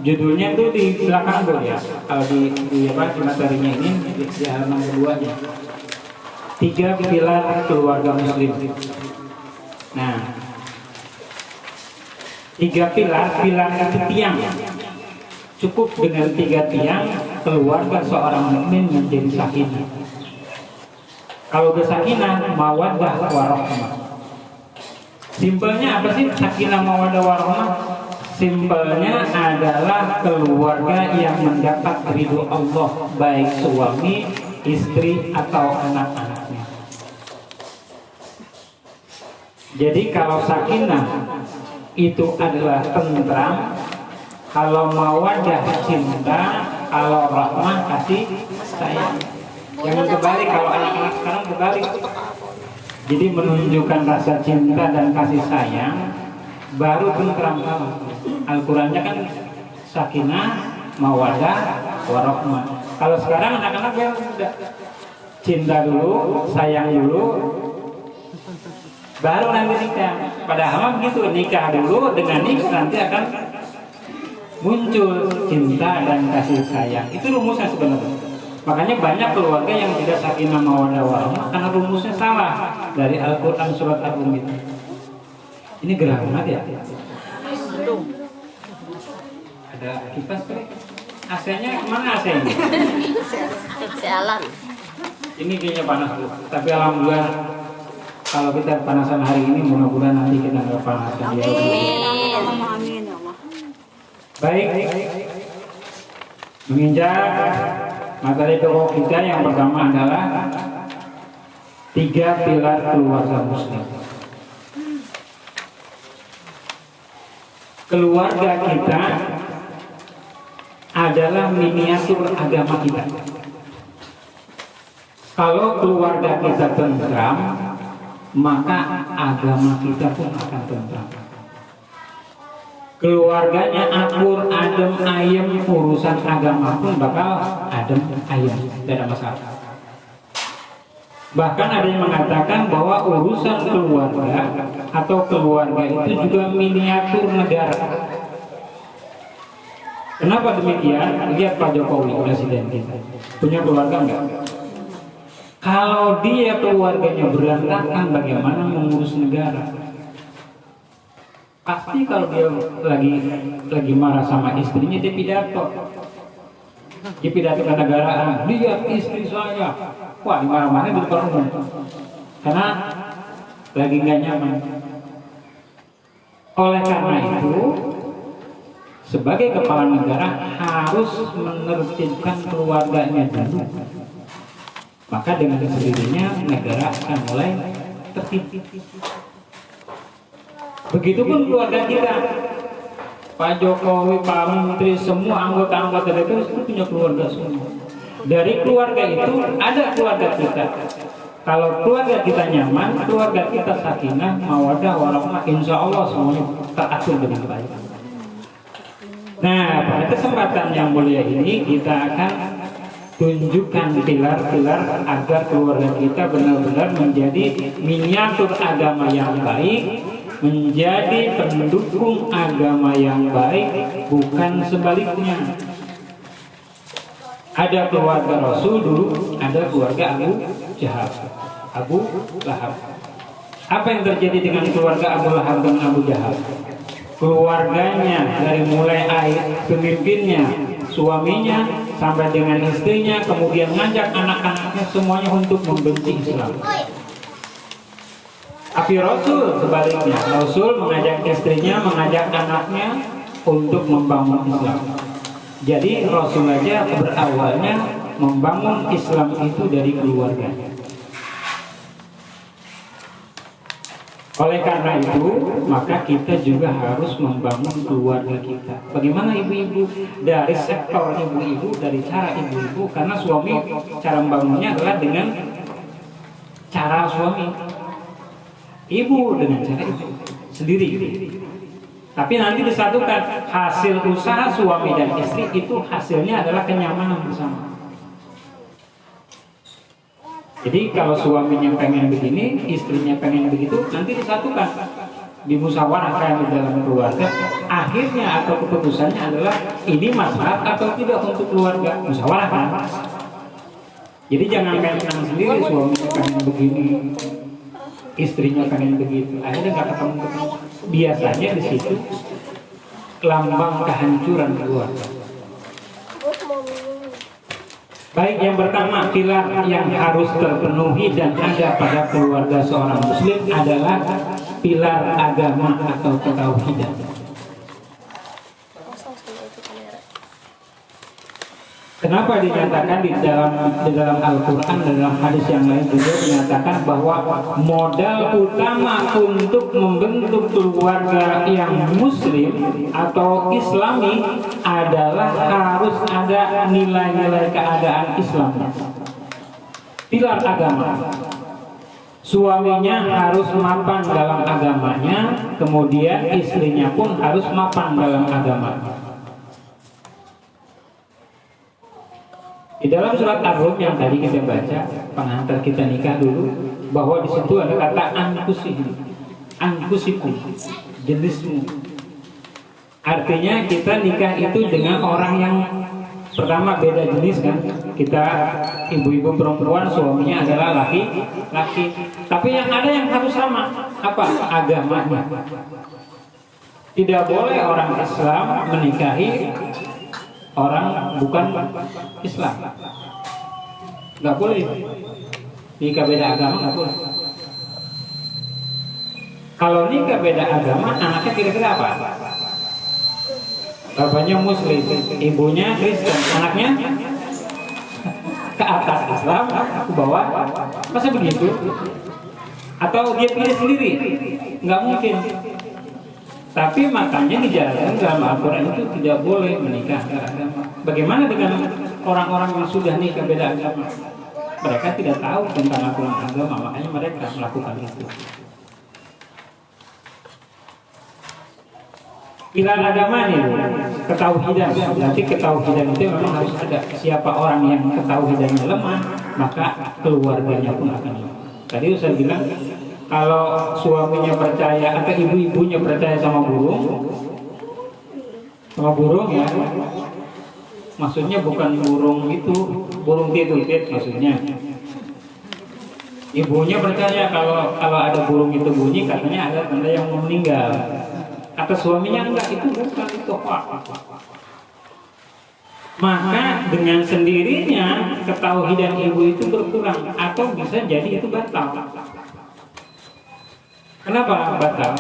judulnya itu di belakang tuh ya. Kalau di materinya ini di halaman keduanya. 3 pilar keluarga muslim. Nah, 3 pilar itu tiang. Cukup dengan 3 tiang keluarga seorang mukmin menjadi sakinah. Kalau udah sakinah, mawaddah warahmah. Simpelnya apa sih sakinah mawaddah warahmah? Simpelnya adalah keluarga yang mendapat ridho Allah, baik suami, istri atau anak-anaknya. Jadi kalau sakinah itu adalah tentram, kalau mawaddah cinta, kalau rahmah kasih sayang. Jangan kebalik, kalau anak-anak sekarang kebalik. Jadi menunjukkan rasa cinta dan kasih sayang baru tentram. Al-Qur'annya kan sakinah, mawaddah, warahmah. Kalau sekarang anak-anak ya udah cinta dulu, sayang dulu, baru nanti nikah. Padahal begitu, nikah dulu, dengan nikah nanti akan muncul cinta dan kasih sayang. Itu rumusnya sebenarnya. Makanya banyak keluarga yang tidak sakinah mawaddah warahmah karena rumusnya salah dari Al-Quran surat Ar-Rum itu. Ini gerah banget ya. Ada kipas tuh. AC-nya mana AC-nya? Sialan. Ini kayaknya panas tuh. Tapi alhamdulillah kalau kita panasan hari ini, mudah-mudahan nanti kita nggak panasan ya. Amin. Baik. Menginjak materi pokok kita yang pertama adalah 3 pilar keluarga muslim. Keluarga kita adalah miniatur agama kita. Kalau keluarga kita tentram, maka agama kita pun akan tentram. Keluarganya akur, adem, ayem, urusan agama pun bakal adem, ayem, tidak ada masalah. Bahkan ada yang mengatakan bahwa urusan keluarga atau keluarga itu juga miniatur negara. Kenapa demikian? Lihat Pak Jokowi, presiden kita, punya keluarga enggak? Kalau dia keluarganya berantakan, bagaimana mengurus negara? Pasti kalau dia lagi marah sama istrinya, dia pidato. Dia pidato ke negaraan, lihat istri saya. Wah, marah-marah di depan umum. Karena lagi nggak nyaman. Oleh karena itu, sebagai kepala negara harus menertibkan keluarganya dulu. Maka dengan sendirinya negara akan mulai tertib. Begitupun keluarga kita, Pak Jokowi, Pak Menteri, semua anggota-anggota DPR itu punya keluarga semua. Dari keluarga itu ada keluarga kita. Kalau keluarga kita nyaman, keluarga kita sakinah, mawaddah, warahmah, insya Allah semuanya teratur dengan baik. Nah, pada kesempatan yang mulia ini kita akan tunjukkan pilar-pilar agar keluarga kita benar-benar menjadi miniatur agama yang baik, menjadi pendukung agama yang baik, bukan sebaliknya. Ada keluarga Rasul dulu, ada keluarga Abu Lahab. Apa yang terjadi dengan keluarga Abu Lahab dan Abu Jahal? Keluarganya dari mulai pemimpinnya, suaminya, sampai dengan istrinya, kemudian ngajak anak-anaknya semuanya untuk membenci Islam. Tapi Rasul sebaliknya, Rasul mengajak istrinya, mengajak anaknya untuk membangun Islam. Jadi Rasul aja berawalnya membangun Islam itu dari keluarga. Oleh karena itu, maka kita juga harus membangun keluarga kita. Bagaimana ibu-ibu? Dari sektor ibu-ibu, dari cara ibu-ibu, karena suami cara membangunnya adalah dengan cara suami. Ibu dengan cara ibu sendiri. Tapi nanti disatukan hasil usaha suami dan istri itu hasilnya adalah kenyamanan bersama. Jadi kalau suaminya pengen begini, istrinya pengen begitu, nanti disatukan, dimusyawarahkan di dalam keluarga. Akhirnya atau keputusannya adalah ini maslahat atau tidak untuk keluarga, musyawarahkan. Jadi jangan pengen sendiri, suaminya pengen begini, istrinya pengen begitu, akhirnya nggak ketemu. Biasanya di situ lambang kehancuran keluarga. Baik, yang pertama, pilar yang harus terpenuhi dan ada pada keluarga seorang muslim adalah pilar agama atau ketauhidan. Kenapa dinyatakan di dalam Al-Quran, dalam hadis yang lain juga dinyatakan bahwa modal utama untuk membentuk keluarga yang muslim atau islami adalah harus ada nilai-nilai keadaan Islam. Pilar agama. Suaminya harus mapan dalam agamanya, kemudian istrinya pun harus mapan dalam agamanya. Di dalam surat Ar-Rum yang tadi kita baca, pengantar kita nikah dulu, bahwa di situ ada kata anfusikum, jenismu. Artinya kita nikah itu dengan orang yang pertama beda jenis kan. Kita ibu-ibu perempuan, suaminya adalah laki-laki. Tapi yang ada yang harus sama, apa? Agamanya. Tidak boleh orang Islam menikahi orang bukan Islam, nggak boleh. Nikah beda agama nggak boleh. Kalau nikah beda agama, anaknya kira-kira apa? Bapaknya Muslim, ibunya Kristen, anaknya ke atas Islam, ke bawah. Masa begitu? Atau dia pilih sendiri? Nggak mungkin. Tapi makanya dijelaskan dalam Al-Quran itu tidak boleh menikah beda agama. Bagaimana dengan orang-orang yang sudah nikah beda agama? Mereka tidak tahu tentang aturan agama, makanya mereka melakukan itu. Pilar agama nih, ketauhidan. Nanti ketauhidan itu memang harus ada. Siapa orang yang ketauhidannya lemah, maka keluarganya pun akan lemah. Tadi saya bilang, kalau suaminya percaya atau ibu-ibunya percaya sama burung ya, maksudnya bukan burung itu, burung tidur-tidur maksudnya. Ibunya percaya kalau ada burung itu bunyi, katanya ada tanda yang mau meninggal. Kata suaminya enggak, itu bukan, itu hoax. Maka dengan sendirinya ketauhidan ibu itu berkurang atau bisa jadi itu batal. Kenapa batal?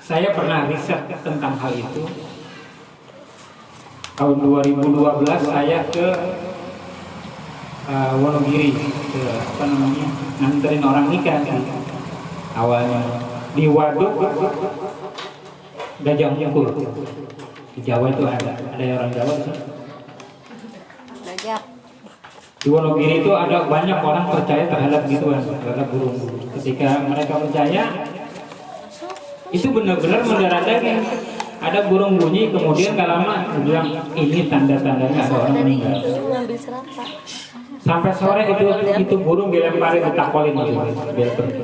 Saya pernah riset tentang hal itu. Tahun 2012 saya ke Wonogiri, ke nganterin orang nikah. Awalnya di waduk Gajah Mungkur. Di Jawa itu ada orang Jawa di sini. Di Wonogiri itu ada banyak orang percaya terhadap gituan, terhadap burung. Ketika mereka percaya, itu benar-benar mendarat daging. Ada burung bunyi, kemudian gak lama bilang ini tanda-tandanya ada orang meninggal. Sampai sore itu burung dilemparin, ditakolin gitu, biar pergi.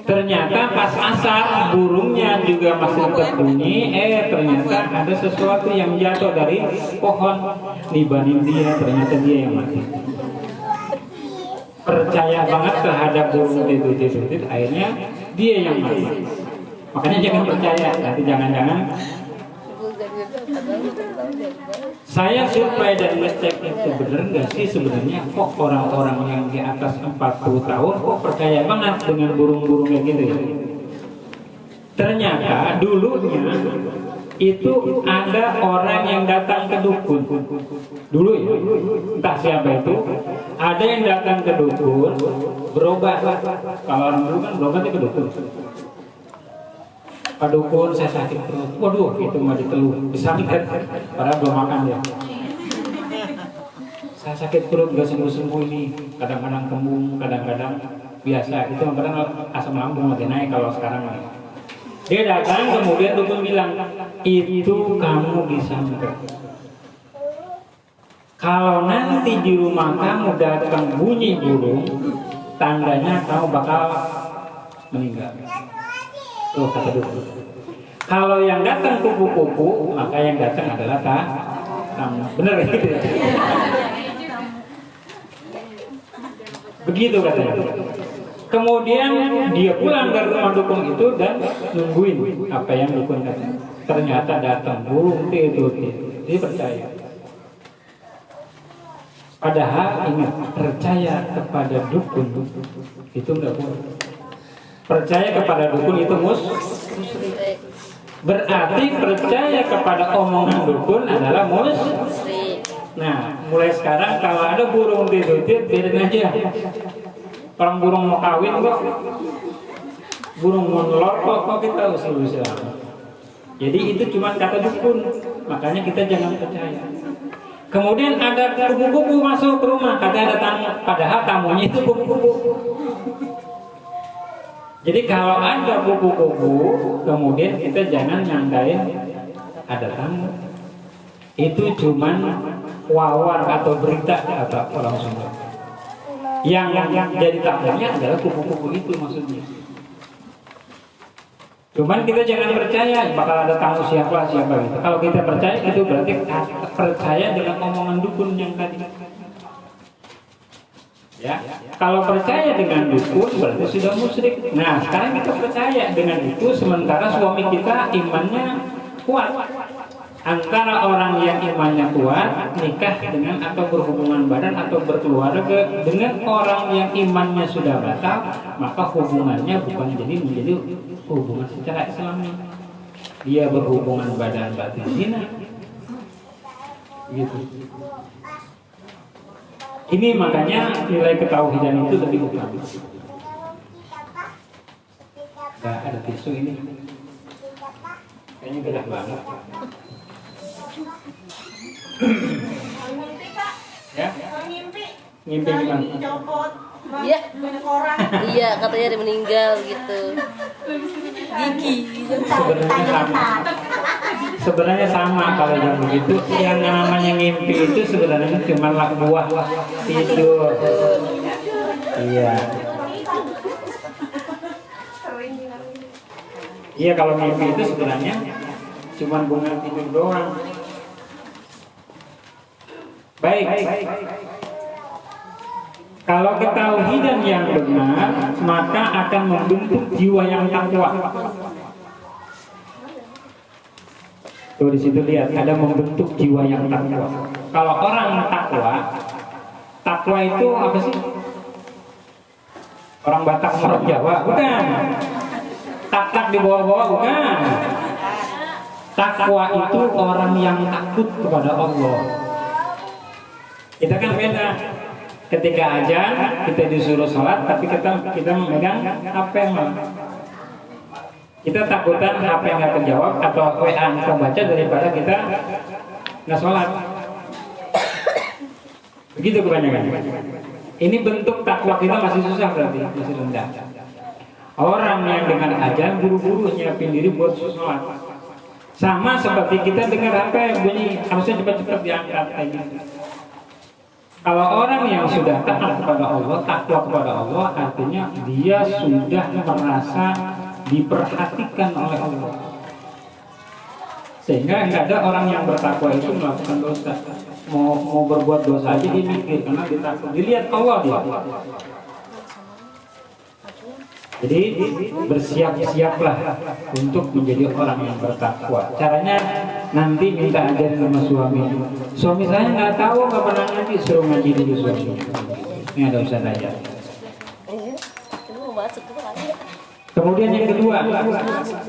Ternyata pas asar burungnya juga masih tetap bunyi. Ternyata ada sesuatu yang jatuh dari pohon, nibanin dia, ternyata dia yang mati. Percaya banget terhadap burung itu, akhirnya dia yang mati. Makanya jangan percaya, nanti jangan-jangan Saya survei dan ngecek itu bener nggak sih sebenarnya kok orang-orang yang di atas 40 tahun kok percaya banget dengan burung-burung kayak gitu ya. Ternyata dulunya itu ada orang yang datang ke dukun dulu ya, entah siapa itu, ada yang datang ke dukun berobat. Kalau orang dulu kan berobatnya ke dukun. Pak dukun, saya sakit perut. Waduh, itu mah diteluh, disantet, padahal belum makan ya. Saya sakit perut gak sembuh-sembuh ini, kadang-kadang kembung, kadang-kadang biasa. Itu kadang asam lambung makin naik kalau sekarang lagi. Dia datang, kemudian dukun bilang, itu kamu disantet. Kalau nanti di rumah kamu datang bunyi burung, tandanya kamu bakal meninggal. Tuh kata dukun. Kalau yang datang kupu-kupu, maka yang datang adalah tamu. Bener gitu ya? Begitu katanya. Kemudian dia pulang dari rumah dukun itu dan nungguin apa yang dukun kata. Ternyata datang burung itu. Dia percaya. Padahal ingat, percaya kepada dukun itu enggak boleh. Percaya kepada dukun itu musyrik. Berarti percaya kepada omongan dukun adalah musyrik. Nah, mulai sekarang kalau ada burung tidur-tidur, biarin aja. Orang burung mau kawin kok, burung mau nelor kok kita usul-usul. Jadi itu cuma kata dukun, makanya kita jangan percaya. Kemudian ada kupu-kupu masuk ke rumah, katanya ada tamu, padahal tamunya itu kupu-kupu. Jadi kalau ada kupu-kupu, kemudian kita jangan nyangkain ada tamu. Itu cuman wawar atau berita kata orang Sunda. Yang jadi takutnya adalah kupu-kupu itu maksudnya. Cuman kita jangan percaya bakal ada tamu siapa gitu. Kalau kita percaya itu berarti percaya dengan omongan dukun yang tadi. Ya, kalau percaya dengan dukun berarti sudah musyrik. Nah, sekarang kita percaya dengan itu sementara suami kita imannya kuat. Antara orang yang imannya kuat nikah dengan atau berhubungan badan atau berkeluarga dengan orang yang imannya sudah batal, maka hubungannya bukan menjadi hubungan secara Islami. Dia berhubungan badan batin zina. Gitu. Ini makanya nilai ketauhidan itu lebih utama. Nah, ada tisu ini. Kayaknya berat banget. Ya? Ngimpi gimana? Iya. Iya, katanya ada meninggal gitu. Gigi. Sebenarnya sama kalau yang begitu. Yang namanya ngimpi itu sebenarnya cuma buah tidur. Iya. Iya, kalau mimpi itu sebenarnya cuma bunga tidur doang. Baik. Kalau ketauhidan yang benar, maka akan membentuk jiwa yang takwa. Tuh di situ lihat ada membentuk jiwa yang takwa. Kalau orang takwa itu apa sih? Orang Batak orang Jawa, bukan. Tak di bawah-bawah, bukan. Takwa itu orang yang takut kepada Allah. Kita kan beda. Ketika azan kita disuruh sholat, tapi kita memegang HP yang kita takutan HP nggak terjawab atau WA nggak baca daripada kita nggak sholat. Begitu kebanyakan. Ini bentuk takwa kita masih susah berarti, masih rendah. Orang yang dengan azan buru-buru nyiapin diri buat sholat. Sama seperti kita dengar HP bunyi harusnya cepat-cepat diangkat kayak gitu. Kalau orang yang sudah taat kepada Allah, takwa kepada Allah, artinya dia sudah merasa diperhatikan oleh Allah. Sehingga nggak ada orang yang bertakwa itu melakukan dosa. Mau berbuat dosa aja dia mikir karena ditakut. Dilihat Allah dia. Jadi bersiap-siaplah untuk menjadi orang yang bertakwa. Caranya nanti minta ajarin sama suami. Suami saya nggak tahu, nggak pernah ngaji, suruh ngaji dulu suami. Ini ada Ustaz aja. Kemudian yang kedua,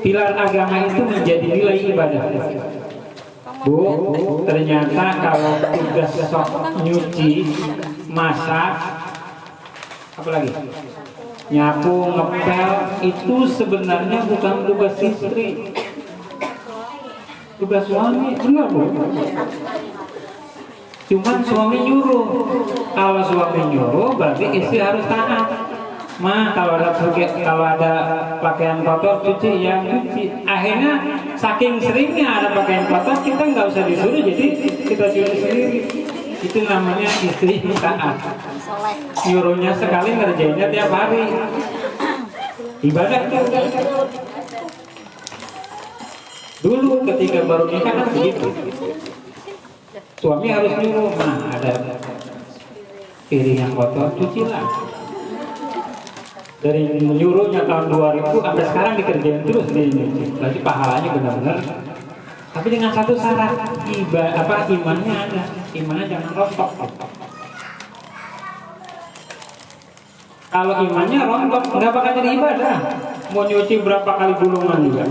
pilar agama itu menjadi nilai ibadah. Bu, ternyata kalau tugas sok nyuci, masak, apalagi nyapu, ngepel, itu sebenarnya bukan tugas istri, tugas suami, benar Bu? Cuman suami nyuruh. Kalau suami nyuruh berarti istri harus taat. Kalau ada pakaian kotor cuci, ya cuci. Akhirnya saking seringnya ada pakaian kotor, kita nggak usah disuruh, jadi kita cuci sendiri. Itu namanya istri taat. Nyuruhnya sekali, ngerjainnya tiap hari. Ibadah tuh. Dulu ketika baru nikah kan begitu. Suami harus nyuruh, ada piring yang kotor, cucilah. Dari menyuruhnya tahun 2000 sampai sekarang dikerjain terus ini. Berarti pahalanya benar-benar. Tapi dengan satu syarat, imannya ada. Imannya jangan rontok. Kalau imannya rontok, nggak bakal jadi ibadah. Mau nyuci berapa kali gulungan juga.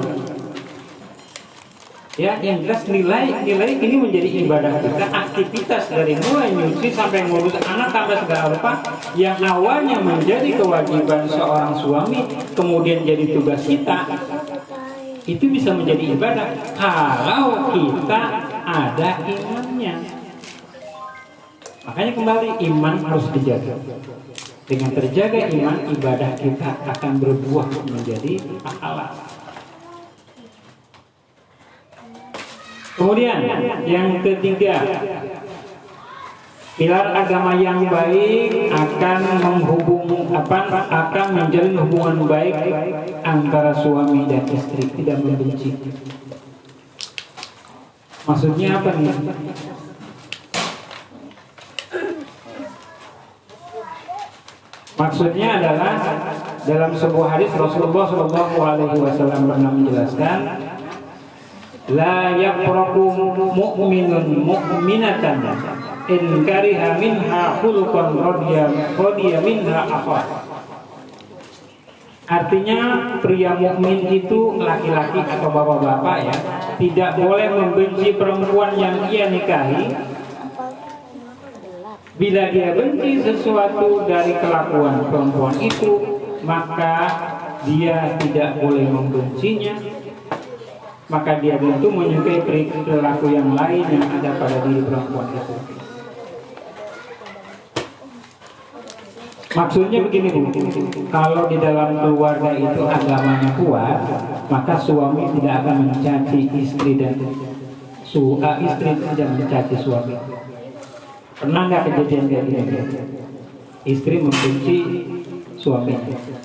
Ya, yang jelas nilai ini menjadi ibadah kita, aktivitas dari mulai nyuci sampai ngurus anak sampai segala rupa yang awalnya menjadi kewajiban seorang suami kemudian jadi tugas kita, itu bisa menjadi ibadah kalau kita ada imannya. Makanya kembali, iman harus dijaga. Dengan terjaga iman, ibadah kita akan berbuah menjadi pahala. Kemudian yang ketiga, pilar agama yang baik akan akan menjalin hubungan baik antara suami dan istri, tidak membenci. Maksudnya apa nih? Maksudnya adalah dalam sebuah hadis Rasulullah SAW pernah menjelaskan, la yaqrabu mu'minun mu'minatan in kariha minha khuluqan radiya minha akhar. Artinya pria mukmin itu laki-laki atau bapak-bapak ya, tidak boleh membenci perempuan yang ia nikahi bila dia benci sesuatu dari kelakuan perempuan itu, maka dia tidak boleh membencinya. Maka dia tentu menyukai perilaku yang lain yang ada pada diri perempuan itu. Maksudnya begini Bu, kalau di dalam keluarga itu agamanya kuat, maka suami tidak akan mencaci istri dan istri tidak mencaci suami. Pernah nggak kejadian kayak gini? Istri membenci suaminya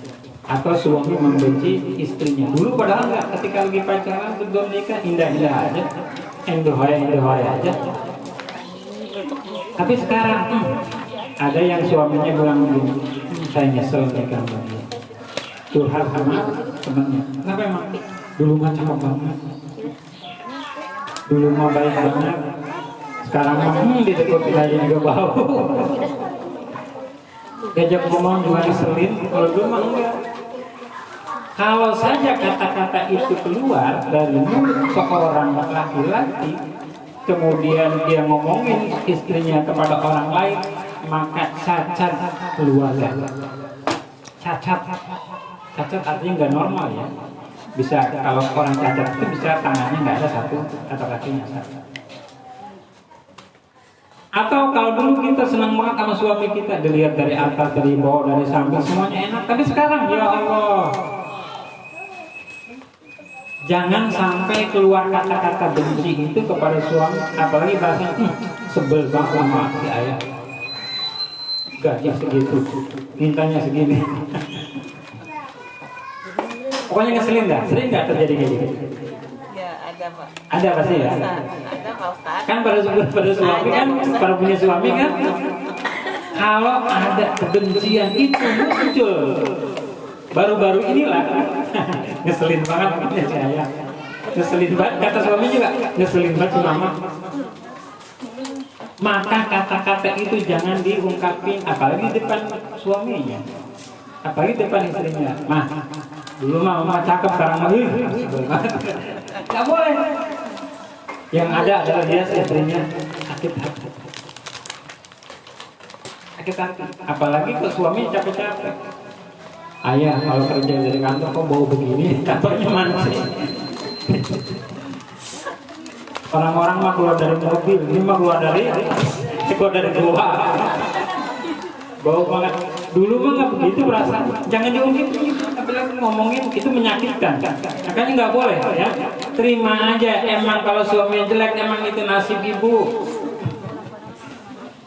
atau suami membenci istrinya. Dulu padahal nggak, ketika lagi pacaran sebelum nikah indah-indah aja, endohaya aja. Tapi sekarang ada yang suaminya bilang begini, saya nyesel nikah sama dia. Curhat sama temannya. Kenapa emang? Dulu mah cakep banget, dulu mah baik banget, sekarang mah dideketin aja juga bau. Diajak ngomong juga ngeselin, kalau dulu mah enggak. Kalau saja kata-kata itu keluar dari mulut seorang laki-laki, kemudian dia ngomongin istrinya kepada orang lain, maka cacat keluarga. Cacat artinya nggak normal ya. Bisa, kalau orang cacat itu bisa tangannya nggak ada satu atau kakinya satu. Atau kalau dulu kita senang banget sama suami kita, dilihat dari atas, dari bawah, dari samping, semuanya enak. Tapi sekarang ya Allah, jangan sampai keluar kata-kata benci itu kepada suami, apalagi bahasa sebel banget sama si ayah. Gaji segitu, mintanya segini. Pokoknya ngeselin dah. Sering nggak terjadi kayak gitu? Ya ada Pak. Ada pasti ya. Ada Pak Ustaz. Kan pada suami kan, para punya suami kan, kalau ada kebencian itu muncul. Baru-baru inilah ngeselin banget punya si ayah. ngeselin banget, kata suami juga ngeselin banget tuh mama. Maka kata-kata itu jangan diungkapin, apalagi depan suaminya, apalagi depan istrinya. Mah, dulu mama cakep, sekarang mah nggak boleh. Yang ada adalah dia istrinya sakit hati. Sakit hati, apalagi ke suami capek-capek. Ayah kalau kerja dari kantor kok bau begini, kantornya mana sih? Orang-orang mah keluar dari mobil, ini mah keluar dari gua. Bau banget. Dulu mah nggak begitu perasaan. Jangan diungkit, apalagi ngomongin itu menyakitkan. Makanya nggak boleh ya. Terima aja. Emang kalau suami jelek, emang itu nasib ibu.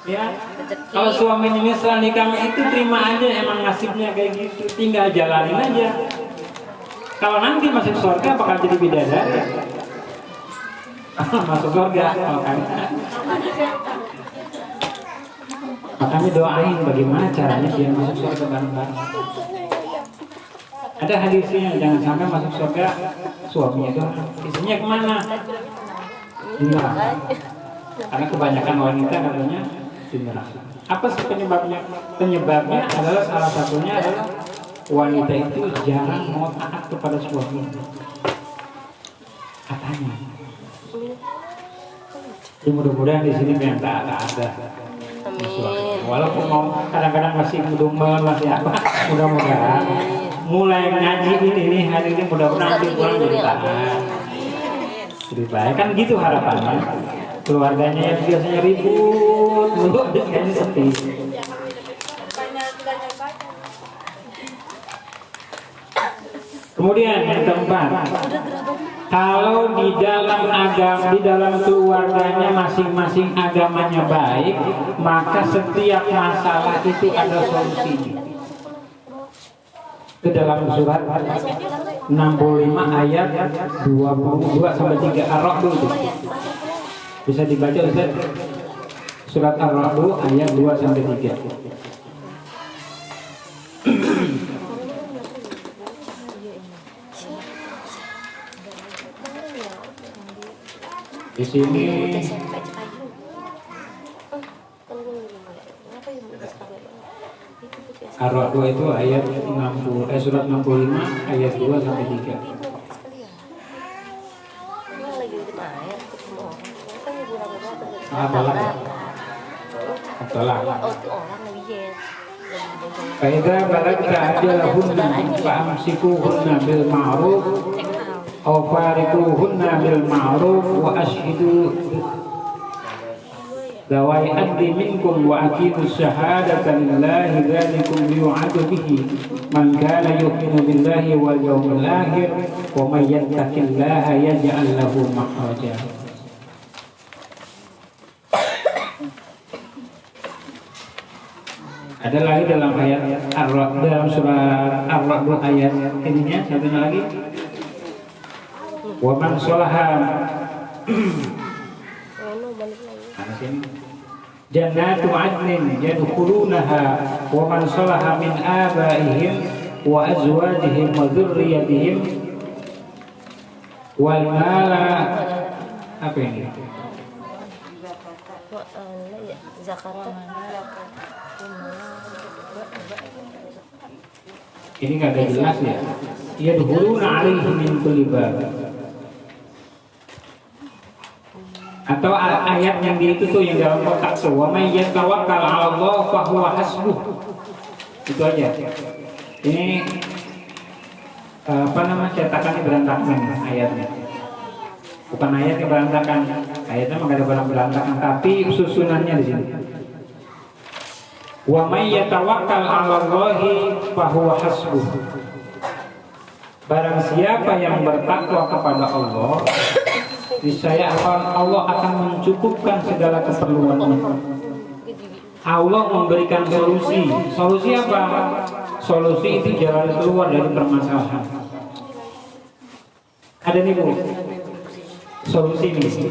Ya. Kalau suami ini nyesel nikah itu terima aja, emang nasibnya kayak gitu. Tinggal jalanin aja. Kalau nanti masuk surga bakal jadi bidadari. Masuk surga makanya doain bagaimana caranya dia masuk surga bareng-bareng. Ada hadisnya, jangan sampai masuk surga suaminya itu istrinya kemana? Di neraka. Karena kebanyakan wanita katanya di neraka. Apa sih penyebabnya? Penyebabnya adalah salah satunya adalah wanita itu jarang mau taat kepada suami. Katanya. Ya, mudah-mudahan di sini yang tak ada. Amin. Walaupun mau kadang-kadang masih mudumel masih apa, mudah-mudahan mulai ngaji ini hari ini mudah-mudahan nanti pulang jadi taat. Lebih baik kan gitu harapannya. Keluarganya yang biasanya ribut, dulu jadi sepi. Kemudian yang keempat, kalau di dalam keluarganya masing-masing agamanya baik, maka setiap masalah itu ada solusinya. Ke dalam surat 65 ayat 22 sampai 3 Ar-Ra'd itu. Bisa dibaca Ustaz? Surat Ar-Ra'd ayat 2 sampai 3. Di sini Ar-Ra'd itu ayat 60, surat 65 ayat 2 sampai 3. Faida balagna ajalahunna fa'amsikuhunna bil ma'ruf aw fariquhunna bil ma'ruf wa ashhidu dawai adli minkum wa aqimus syahadata lillahi dzalikum yu'adu bihi man kana yu'minu billahi wal yawmil akhir wa may yattaqillaha yaj'al lahu makhraja. Ada lagi dalam ayat Ar-Ra'd, dalam surat Ar-Ra'd ayat ininya satunya lagi. Wa man sholaha jannatu adnin yadkhulunaha wa man sholaha min abaihim wa azwajihim wa dzurriyyatihim wal mala apa ini? Ini nggak ada jelas ya. Yadkhuluna alaihim min kulli bab. Atau ayat yang di itu tuh yang dalam kotak tuh, wa may yatawakkal 'ala Allah fa huwa hasbuh. Itu aja. Ini apa nama cetakannya berantakan ayatnya. Bukan ayatnya berantakan, ayatnya mah ada barang berantakan, tapi susunannya di sini. Wa may yatawakkal 'ala Allahi fa huwa hasbuh. Barang siapa yang bertakwa kepada Allah, niscaya Allah akan mencukupkan segala keperluannya. Allah memberikan solusi. Solusi apa? Solusi itu jalan keluar dari permasalahan. Ada nih Bu, solusi ini.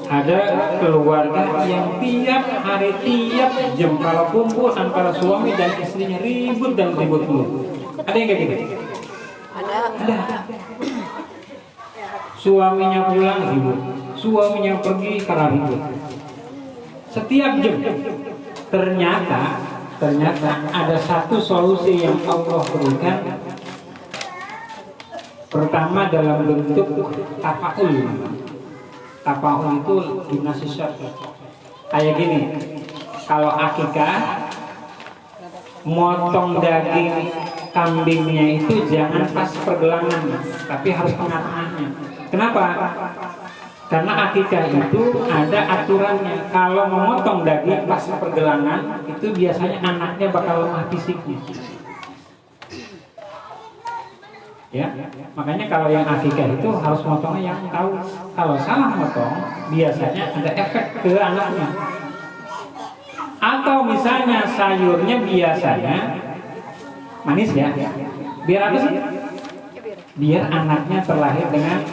Ada keluarga yang tiap hari, tiap jam kalau kumpul antara suami dan istrinya ribut dan ribut dulu. Ada yang kayak gitu? Ada. Suaminya pulang ribut, suaminya pergi karena ribut. Setiap jam. Ternyata ada satu solusi yang Allah berikan. Pertama dalam bentuk tafaul. Tafaul itu dinasisat. Kayak gini, kalau akikah motong daging kambingnya itu jangan pas pergelangan, tapi harus tengah-tengahnya. Kenapa? Karena akikah itu ada aturannya. Kalau memotong daging pas pergelangan, itu biasanya anaknya bakal lemah fisiknya. Ya, makanya kalau yang akikah itu harus motongnya yang tahu. Kalau salah motong, biasanya ada efek ke anaknya. Atau misalnya sayurnya biasanya manis ya. Biar apa sih? Biar anaknya terlahir dengan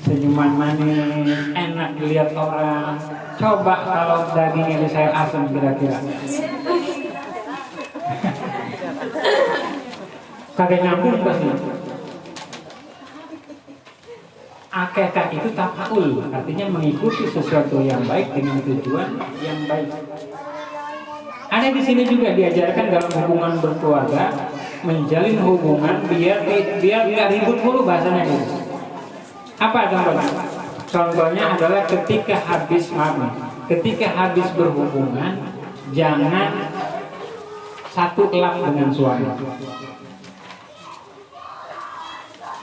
senyuman manis, enak dilihat orang. Coba kalau dagingnya di sayur asam kira-kira. Kagak nyambung pasti. Akikah itu tafaul, artinya mengikuti sesuatu yang baik dengan tujuan yang baik. Ada di sini juga diajarkan dalam hubungan berkeluarga, menjalin hubungan biar nggak ribut mulu bahasanya gitu. Apa contohnya? Contohnya adalah ketika habis berhubungan, jangan satu elap dengan suami.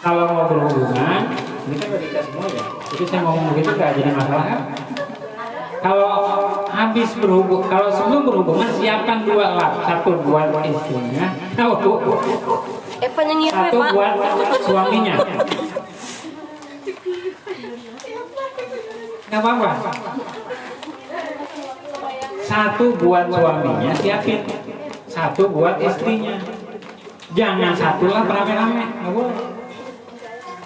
Kalau mau berhubungan, ini kan udah kita semua ya. Jadi saya ngomong begitu nggak jadi masalah kan? Kalau habis berhubung, kalau sebelum berhubungan siapkan 2 lap, 1 buat istrinya, satu buat suaminya. Nggak apa-apa. 1 buat suaminya siapin, 1 buat istrinya. Jangan 1 lap rame-rame, nggak boleh.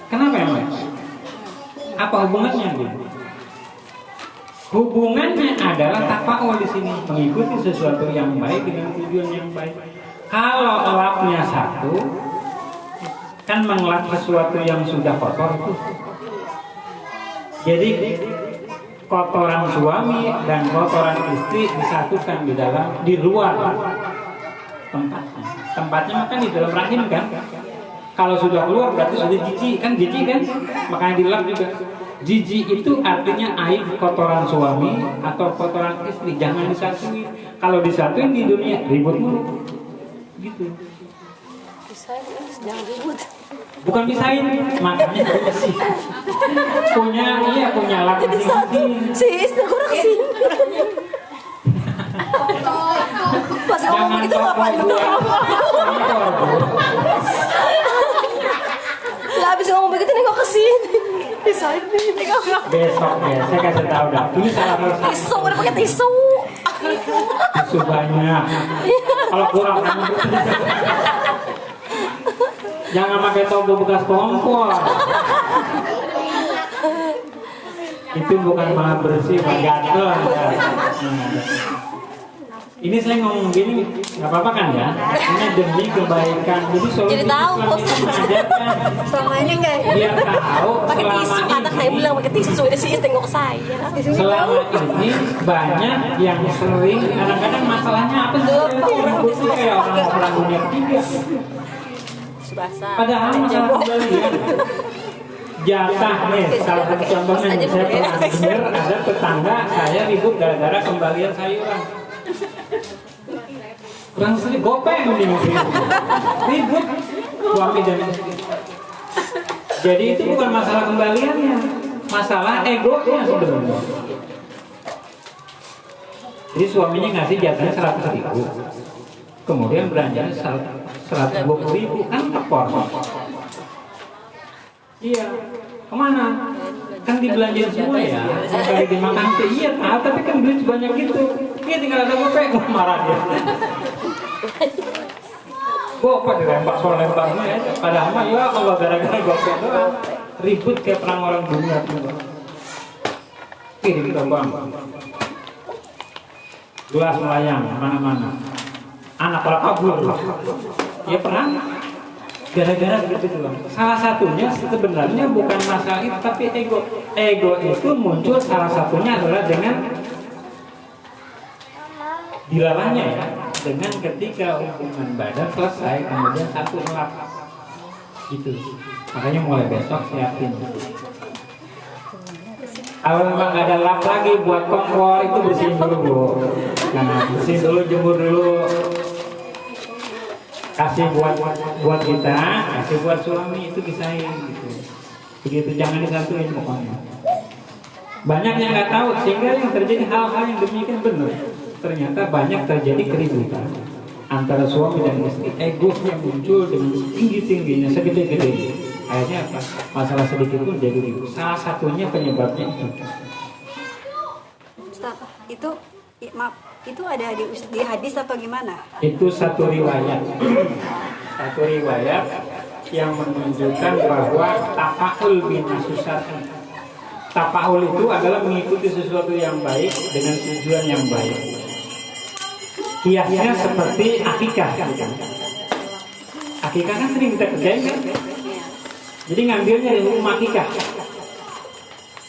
Kenapa emang? Apa hubungannya gitu? Hubungannya adalah tafaul di sini, mengikuti sesuatu yang baik dengan tujuan yang baik. Kalau elapnya 1, kan mengelap sesuatu yang sudah kotor itu. Jadi kotoran suami dan kotoran istri disatukan di luar tempatnya. Tempatnya makan di dalam rahim kan. Kalau sudah keluar berarti sudah jijik kan, makanya dilap juga. Jijik itu artinya aib kotoran suami atau kotoran istri, jangan disatuin. Kalau disatuin di dunia ribut mulu, gitu. Pisahin, jangan ribut. Bukan pisahin, makanya bersih. punya lap masing-masing. Si istri kurang kesini. Pas ngomong begitu ngapain bener? Lah habis ngomong begitu nengok kesini. Pisahin nih, nengok. Besok ya, saya kasih tahu dah. Ini salah satu. Tisu, udah pakai tisu. Tisu banyak. Kalau kurang jangan pakai tombol bekas kompor. Itu bukan malah bersih, malah gatel. Ini saya ngomong gini, nggak apa-apa kan ya? Ini demi kebaikan. Jadi solusi tahu kok mengajarkan. Selama ini enggak. Biar tahu Pakai tisu, anak saya bilang pakai tisu. Ada sih tengok saya. Selama ini banyak yang sering, kadang-kadang masalahnya apa sih? Ribut kayak orang dunia ketiga. Padahal masalah kembalian. Jatah nih, salah satu contohnya saya pernah dengar ada tetangga saya ribut gara-gara kembalian sayuran. Kurang sedih gopeng ribut suami dan istri. Jadi itu bukan masalah kembaliannya, masalah egonya sebenarnya. Jadi suaminya ngasih jatahnya 100.000, kemudian belanjanya 120.000, kan tekor. Iya, kemana? Kan dibelanjain semua ya, sekali dimakan tuh iya, tapi kan duit sebanyak itu. Dia tinggal ada gopeng, marah dia. Gopeng dilempar soal lemparnya ya, padahal mah ya kalau gara-gara gopeng doang ribut kayak perang orang dunia tuh. Ini kita bang, gelas melayang mana-mana, anak pada kabur. Ya perang, Gara-gara begitu doang. Salah satunya sebenarnya bukan masalah itu, tapi ego. Ego itu muncul salah satunya adalah dengan dilalahnya ya, dengan ketika hubungan badan selesai kemudian satu lap gitu. Makanya mulai besok siapin. Kalau memang nggak ada lap lagi buat kompor itu bersihin dulu bu. Nah bersihin dulu, jemur dulu. Kasih buat kita, kasih buat suami itu pisahin gitu. Begitu, jangan disatuin pokoknya. Banyak yang nggak tahu sehingga yang terjadi hal-hal yang demikian benar. Ternyata banyak terjadi keributan antara suami dan istri. Egonya muncul dengan tinggi-tingginya, segede-gedenya. Akhirnya apa? Masalah sedikit pun jadi ribut. Salah satunya penyebabnya itu. Ustaz, itu ada di hadis atau gimana? Itu satu riwayat. Satu riwayat yang menunjukkan bahwa tafaul bin asusati. Tafaul itu adalah mengikuti sesuatu yang baik dengan tujuan yang baik. Kiasnya seperti akikah. Akikah kan sering kita kerjain kan? Jadi ngambilnya dari hukum akikah.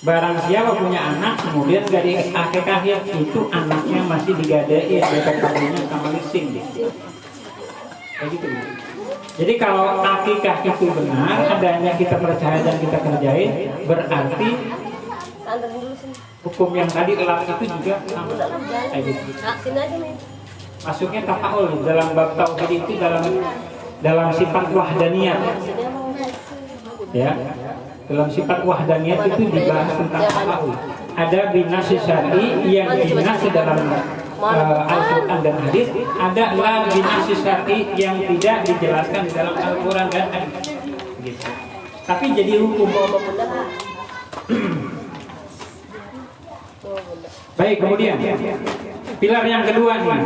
Barang siapa punya anak kemudian dari akikah itu anaknya masih digadai BPKB-nya sama leasing gitu. Kayak gitu. Jadi kalau akikah itu benar, adanya kita percaya dan kita kerjain, berarti hukum yang tadi elak itu juga sama. Kayak gitu. Masuknya tafaul dalam bab tauhid itu dalam sifat wahdaniyat. Ya. Dalam sifat wahdaniyat itu dibahas tentang tafaul. Ada binasi syar'i yang binasi dalam Al-Quran dan hadis, ada la binasi syar'i yang tidak dijelaskan di dalam Al-Quran dan hadis. Gitu. Tapi jadi hukum. Baik, kemudian pilar yang kedua nih.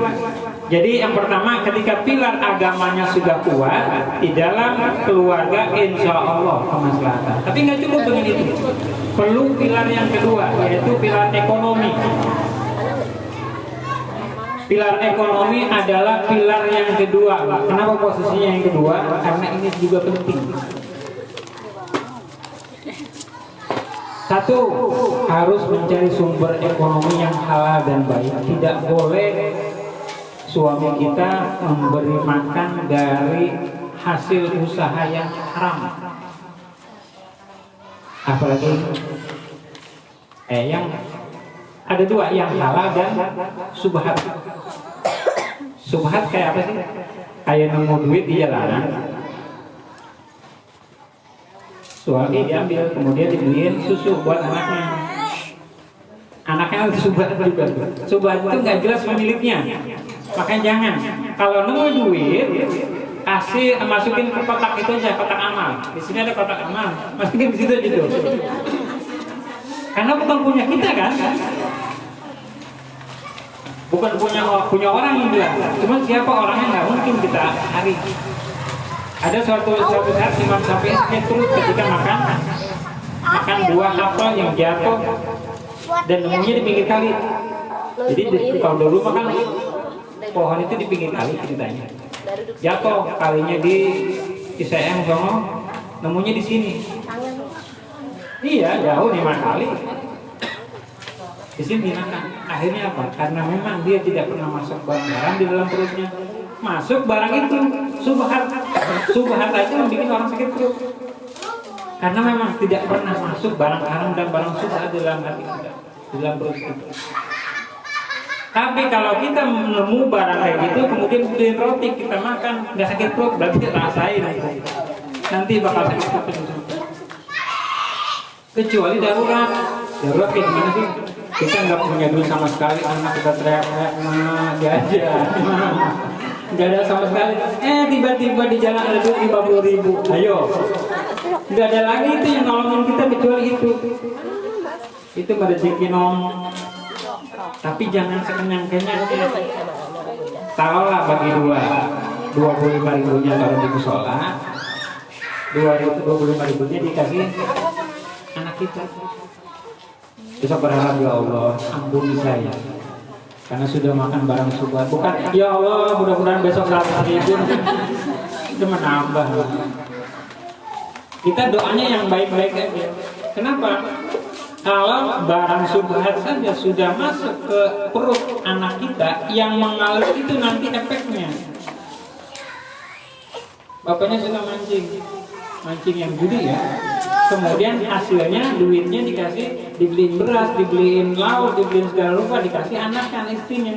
Jadi yang pertama, ketika pilar agamanya sudah kuat di dalam keluarga, insya Allah kemaslahatan. Tapi nggak cukup dengan itu. Perlu pilar yang kedua, yaitu pilar ekonomi. Pilar ekonomi adalah pilar yang kedua. Kenapa posisinya yang kedua? Karena ini juga penting. Satu, harus mencari sumber ekonomi yang halal dan baik. Tidak boleh suami kita memberi makan dari hasil usaha yang haram. Apalagi yang ada dua, yang halal dan subhat. Subhat kayak apa sih? Kayak nemu duit di jalanan. Suami diambil, kemudian dibeliin susu buat anaknya. Anaknya subhat juga. Subhat itu nggak jelas pemiliknya. Makanya jangan. Kalau nemu duit, kasih masukin ke kotak itu aja, kotak amal. Di sini ada kotak amal, masukin di situ gitu. Karena bukan punya kita kan? Bukan punya orang yang bilang. Cuma siapa orangnya nggak mungkin kita cari. Ada suatu saat Imam Syafi'i terus ketika makan buah apel yang jatuh dan nemunya di pinggir kali. Jadi kalau dulu makan pohon itu di pinggir kali ceritanya. Jatuh kalinya di Ciseeng sono, nemunya di sini. Iya, jauh 5 kali. Di sini makan. Akhirnya apa? Karena memang dia tidak pernah masuk barang di dalam perutnya. Masuk barang itu subhat. Subhat itu yang bikin orang sakit perut. Karena memang tidak pernah masuk barang haram dan barang subhat di dalam hati kita, di dalam perut kita. Tapi kalau kita menemu barang kayak gitu, kemudian beliin roti kita makan, nggak sakit perut, berarti rasain nanti bakal sakit perut. Kecuali darurat kayak gimana sih? Kita nggak punya duit sama sekali, anak kita teriak-teriak, dia aja. Nggak ada sama sekali. Tiba-tiba di jalan ada duit 50.000. Ayo, nggak ada lagi itu yang nolongin kita kecuali itu. Itu rezeki nom. Tapi jangan sekenyang-kenyangnya. Taruhlah bagi 25.000-nya taruh di musola, 25.000-nya dikasih anak kita. Besok berharap, ya Allah, ampuni saya karena sudah makan barang subhat. Bukan, ya Allah, mudah-mudahan besok 100.000 itu menambah. Kita doanya yang baik-baik aja. Kenapa? Kalau barang syubhat saja sudah masuk ke perut anak kita, yang mengalir itu nanti efeknya. Bapaknya suka mancing yang judi ya. Kemudian hasilnya duitnya dikasih, dibeliin beras, dibeliin lauk, dibeliin segala rupa, dikasih anaknya, istrinya.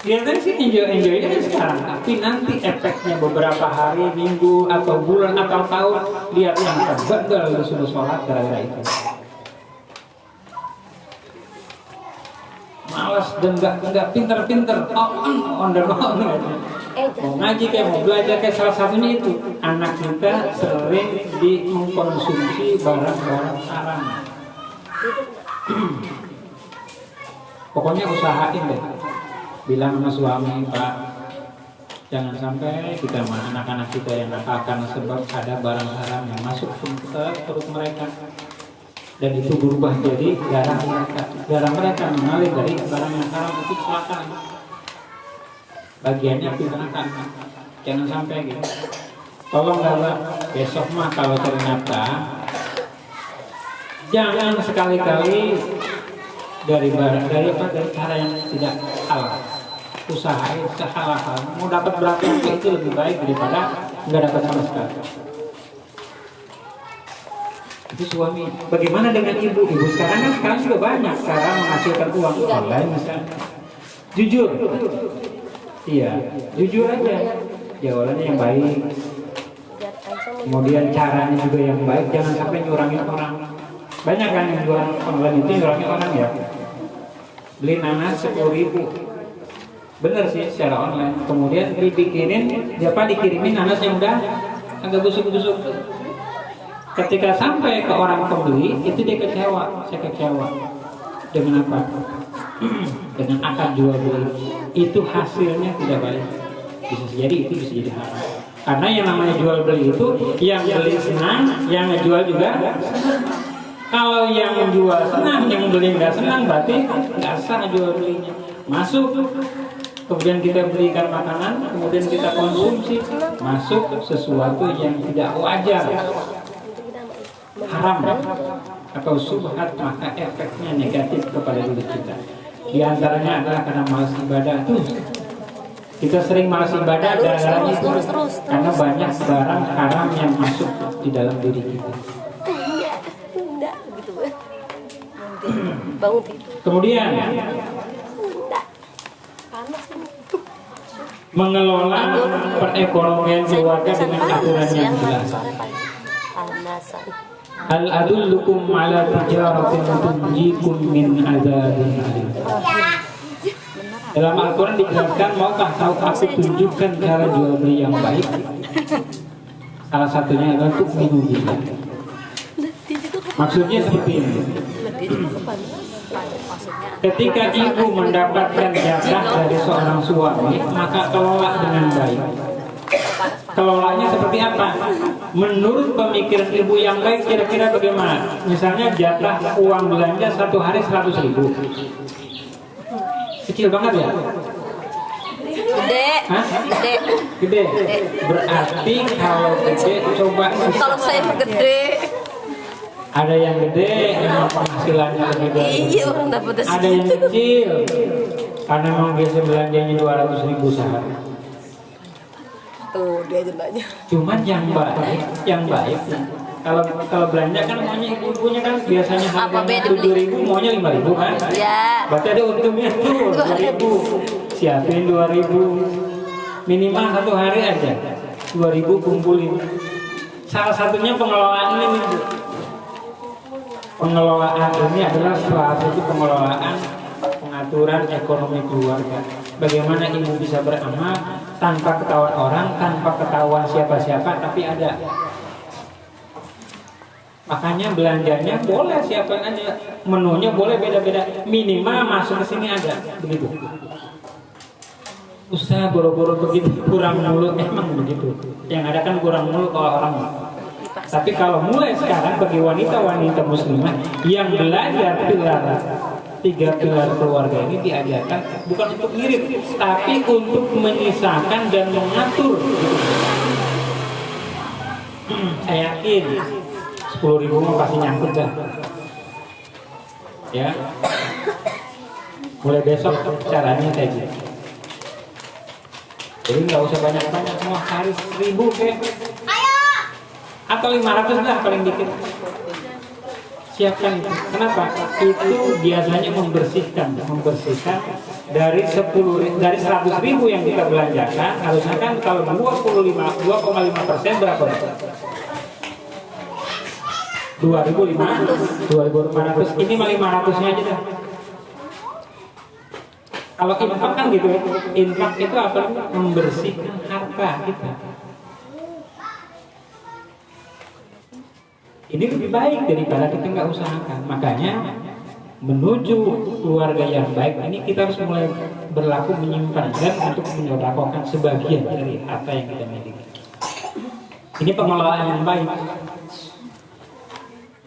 Biasanya sih enjoy aja sekarang, tapi nanti efeknya beberapa hari, minggu, atau bulan, atau tahun, lihat yang gagal sudah sholat gara-gara itu. Malas dan enggak pinter-pinter, on dan on. Mau ngaji kayak mau belajar kayak, salah satunya itu anak kita sering mengkonsumsi barang-barang haram. Pokoknya usahain deh, bilang sama suami, Pak, jangan sampai kita sama anak-anak kita yang nakal karena sebab ada barang haram yang masuk ke perut mereka, dan itu berubah jadi darah mereka mengalir dari barang yang haram itu kecelakaan. Bagiannya pidanakan, jangan sampai gitu. Tolong kalau besok mah kalau ternyata, jangan sekali-kali dari cara yang tidak halal. Usahain sehalal, mau dapat berapa itu lebih baik daripada nggak dapat sama sekali. Itu suami. Bagaimana dengan ibu? Ibu sekarang juga banyak sekarang menghasilkan uang online misalnya. Jujur. Iya, jujur aja. Jawabannya yang baik. Kemudian caranya juga yang baik, jangan sampai nyurangin orang. Banyak kan yang jual online itu nyurangin orang ya. Beli nanas 10.000. Bener sih secara online. Kemudian dikirimin nanas yang udah agak busuk-busuk. Ketika sampai ke orang pembeli, itu dia kecewa. Saya kecewa. Dengan apa? Dengan akad jual beli. Itu hasilnya tidak baik. Bisa jadi haram. Karena yang namanya jual beli itu, yang beli senang, yang ngejual juga senang. Kalau yang jual senang, yang beli nggak senang, berarti nggak sah jual belinya. Masuk, kemudian kita belikan makanan, kemudian kita konsumsi, masuk sesuatu yang tidak wajar, haram atau subhat, maka efeknya negatif kepada diri kita. Di antaranya adalah karena malas ibadah. Kita sering malas ibadah terus, karena banyak barang haram yang masuk di dalam diri kita. Kemudian mengelola perekonomian keluarga dengan aturan yang jelas. Hal adullukum ala tijaratin tunjikum min adzabin alim. Dalam Al-Quran dijelaskan, maukah aku tunjukkan cara jual beli yang baik? Salah satunya adalah untuk minum billah. Maksudnya seperti ini. Ketika ibu mendapatkan jatah dari seorang suami, maka kelola dengan baik. Kelolanya seperti apa? Menurut pemikiran ibu yang baik, kira-kira bagaimana? Misalnya jatah uang belanja satu hari 100.000. Kecil banget ya? Gede. Hah? Gede. Berarti kalau gede coba. Kalau saya gede. Ada yang gede, memang penghasilannya lebih dari. Iya, orang dapat. Ada yang kecil, karena memang biasa belanjanya 200.000 sehari. Tuh dia jendanya. Cuman yang baik. Kalau belanja kan maunya ibu-ibunya kan biasanya harganya 7.000, maunya 5.000 kan? Iya. Berarti ada untungnya tuh 2.000. Siapin 2.000. Minimal satu hari aja 2.000 kumpulin. Salah satunya pengelolaan ini. Pengelolaan ini adalah salah satu pengelolaan pengaturan ekonomi keluarga. Bagaimana ibu bisa beramal tanpa ketahuan orang, tanpa ketahuan siapa-siapa, tapi ada. Makanya belanjanya boleh siapa aja, menunya boleh beda-beda, minimal masuk ke sini ada, begitu. Usaha boro-boro begitu kurang mulu, emang begitu. Yang ada kan kurang mulu kalau orang. Tapi kalau mulai sekarang bagi wanita-wanita muslimah yang belajar tiga pilar keluarga ini diajarkan bukan untuk mirip, tapi untuk menyisakan dan mengatur. saya yakin 10.000 mah pasti nyangkut dah. Ya, mulai besok caranya kayak gitu. Jadi nggak usah banyak-banyak, semua hari 1.000 kayak. Atau 500 lah paling dikit. Siapkan itu. Kenapa? Itu biasanya membersihkan dari 100.000 yang kita belanjakan. Harusnya kan kalau 2,5% berapa? 2.500. Ini mah 500-nya aja dah. Kalau infak kan gitu ya. Infak itu apa? Membersihkan harta kita. Ini lebih baik daripada kita nggak usahakan. Makanya menuju keluarga yang baik ini kita harus mulai berlaku menyimpan dan untuk menyodakokan sebagian dari harta yang kita miliki. Ini pengelolaan yang baik.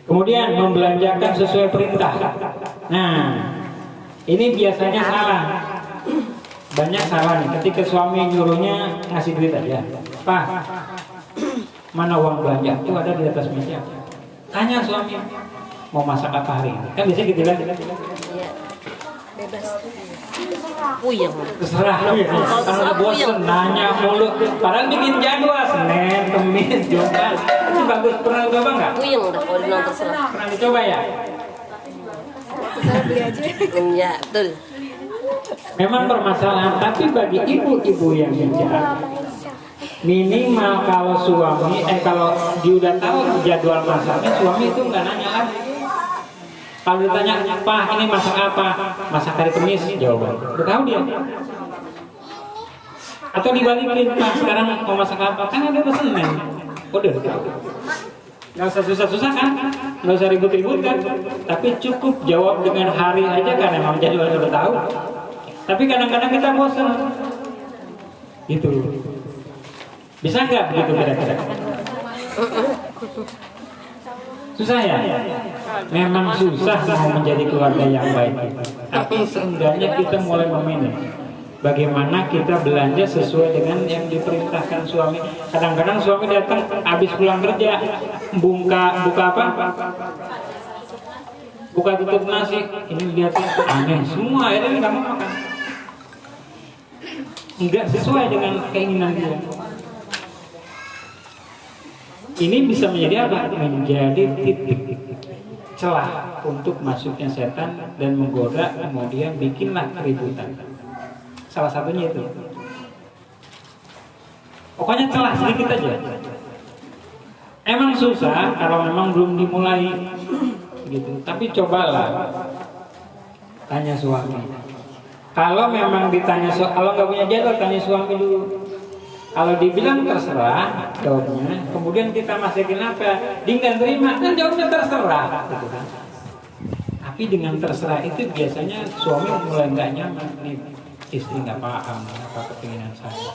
Kemudian membelanjakan sesuai perintah. Nah, ini biasanya salah. Banyak salah nih. Ketika suami nyuruhnya ngasih duit aja, Pak, mana uang belanja? Itu ada di atas meja. Tanya suami, mau masak apa hari ini? Kan biasanya gitu kan? Iya. Bebas. Puyeng. Terserah. Kalau udah bosan nanya mulu. Padahal bikin jadwal Senin, Kamis, Jumat. Itu bagus. Pernah coba nggak? Puyeng udah kalau bilang terserah. Pernah dicoba ya? Terserah beli aja. Iya, betul. Memang permasalahan, tapi bagi ibu-ibu yang bijak, minimal kalau suami, kalau dia udah tahu jadwal masaknya, suami itu nggak nanya lagi. Kalau ditanya, Pak ini masak apa? Masak hari Kamis, jawaban. Udah tahu dia. Atau dibalikin, Pak sekarang mau masak apa? Kan ada Senin. Udah tahu. Nggak usah susah-susah kan? Nggak usah ribut-ribut kan? Tapi cukup jawab dengan hari aja kan, emang jadwal udah tahu. Tapi kadang-kadang kita bosan. Gitu. Bisa nggak begitu kira-kira? Susah ya? Memang susah mau menjadi keluarga yang baik. Tapi seenggaknya kita mulai memanage. Bagaimana kita belanja sesuai dengan yang diperintahkan suami. Kadang-kadang suami datang habis pulang kerja, buka apa? Buka tutup nasi. Ini lihatnya aneh. Semua ini nggak mau makan. Enggak sesuai dengan keinginan dia. Ini bisa menjadi apa? Menjadi titik celah untuk masuknya setan dan menggoda, kemudian bikinlah keributan. Salah satunya itu. Pokoknya celah sedikit aja. Emang susah kalau memang belum dimulai gitu. Tapi cobalah tanya suami. Kalau memang ditanya, kalau nggak punya jadwal tanya suami dulu. Kalau dibilang terserah jawabnya, kemudian kita masukin apa? Dia nggak terima, kan jawabnya terserah. Gitu kan. Tapi dengan terserah itu biasanya suami mulai nggak nyaman nih, istri nggak paham apa keinginan saya.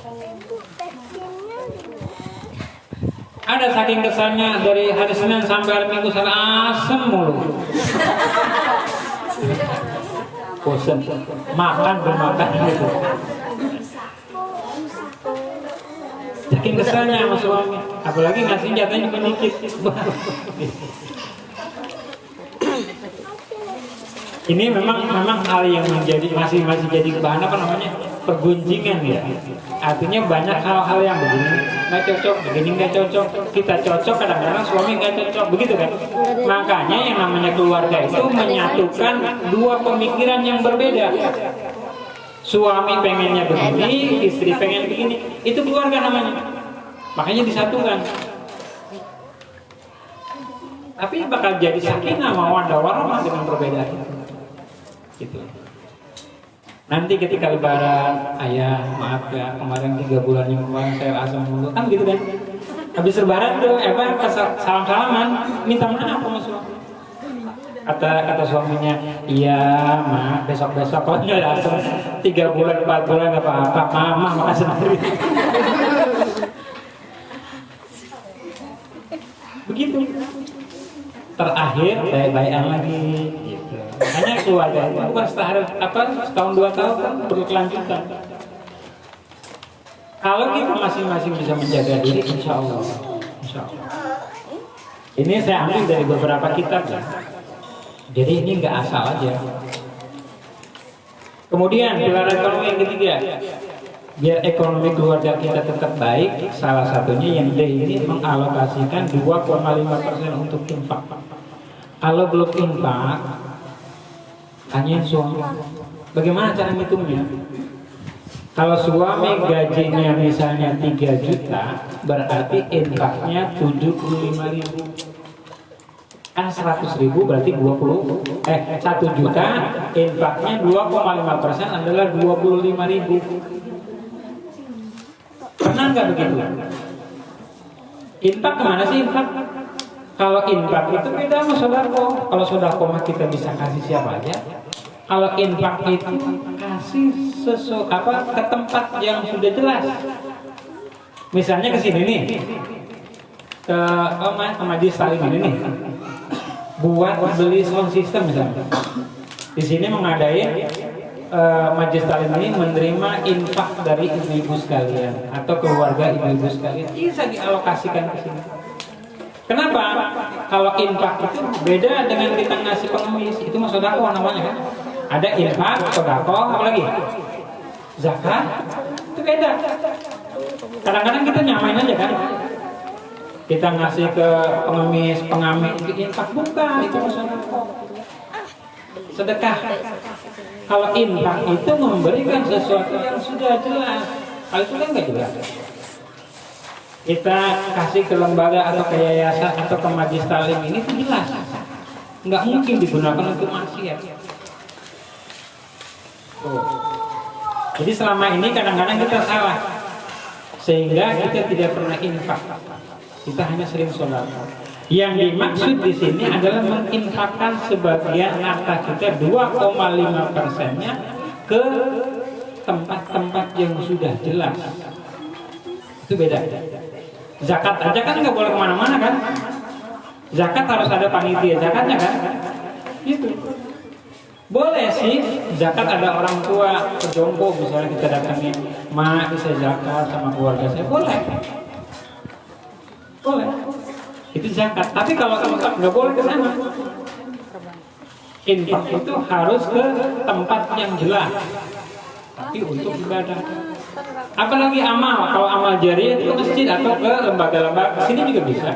Ada saking kesannya dari hari Senin sampai hari Minggu salah asem mulu. Bosan, makan bermakan gitu. Saking kesannya sama suami, apalagi ngasih jatahnya cuma dikit. Ini memang hal yang menjadi masih jadi bahan apa namanya pergunjingan ya. Artinya banyak hal-hal yang begini nggak cocok, begini nggak cocok. Kita cocok, kadang-kadang suami nggak cocok, begitu kan? Makanya yang namanya keluarga itu menyatukan dua pemikiran yang berbeda. Suami pengennya begini, istri pengen begini, itu keluarga namanya. Makanya disatukan. Tapi bakal jadi sakinah mawaddah warahmah dengan perbedaan itu. Gitu. Nanti ketika lebaran, ayah maaf ya kemarin 3 bulan yang kemarin saya asam dulu, kan gitu kan? Habis lebaran tuh, salam-salaman, minta maaf sama suami. Kata suaminya, iya mak besok kalau nggak asam 3 bulan 4 bulan nggak apa-apa, mama makan sendiri. Begitu. Terakhir baik-baikan lagi. Gitu. Hanya keluarga itu bukan setahun 2 tahun kan berkelanjutan. Kalau kita masing-masing bisa menjaga diri, insya Allah. Ini saya ambil dari beberapa kitab ya. Jadi ini nggak asal aja. Kemudian pilar ekonomi yang ketiga, biar ekonomi keluarga kita tetap baik, salah satunya yang D ini mengalokasikan 2,5% untuk infak. Kalau belum infak, tanyain suami, bagaimana cara ngitungnya? Kalau suami gajinya misalnya 3 juta, berarti infaknya 75.000. Kan 100.000 berarti 1 juta, infaknya 2,5% adalah 25.000. Pernah nggak begitu? Infak kemana sih infak? Kalau infak itu beda sama sodako. Kalau sodako mah kita bisa kasih siapa aja. Kalau infak itu kasih ke tempat yang sudah jelas. Misalnya ke sini nih, ke majelis taklim ini nih, buat beli sound system misalnya. Di sini mengadain majelis taklim ini menerima infak dari ibu-ibu sekalian atau keluarga ibu-ibu sekalian, bisa dialokasikan ke sini. Kenapa? Kalau infak itu beda dengan kita ngasih pengemis, itu mah sedekah namanya kan. Ada infak, sedekah, apa lagi? Zakat, itu beda. Kadang-kadang kita nyamain aja kan. Kita ngasih ke pengemis, pengamen, itu infak, bukan, itu sedekah. Kalau infak itu memberikan sesuatu yang sudah jelas. Kalau itu kan nggak jelas. Kita kasih ke lembaga atau ke yayasan atau ke majelis taklim ini itu jelas, nggak mungkin digunakan untuk maksiat. Jadi selama ini kadang-kadang kita salah, sehingga kita tidak pernah infak. Kita hanya sering sedekah. Yang dimaksud di sini adalah menginfakkan sebagian harta kita 2,5%-nya ke tempat-tempat yang sudah jelas. Itu beda. Zakat aja kan nggak boleh kemana-mana kan? Zakat harus ada panitia zakatnya kan? Gitu. Boleh sih zakat ada orang tua pejompo misalnya kita datangin, ma bisa zakat sama keluarga saya, boleh. Boleh. Itu zakat. Tapi kalau infak nggak boleh ke sana. Infak itu harus ke tempat yang jelas. Tapi untuk ibadah. Apalagi amal, kalau amal jariah itu masjid atau ke lembaga-lembaga, sini juga bisa.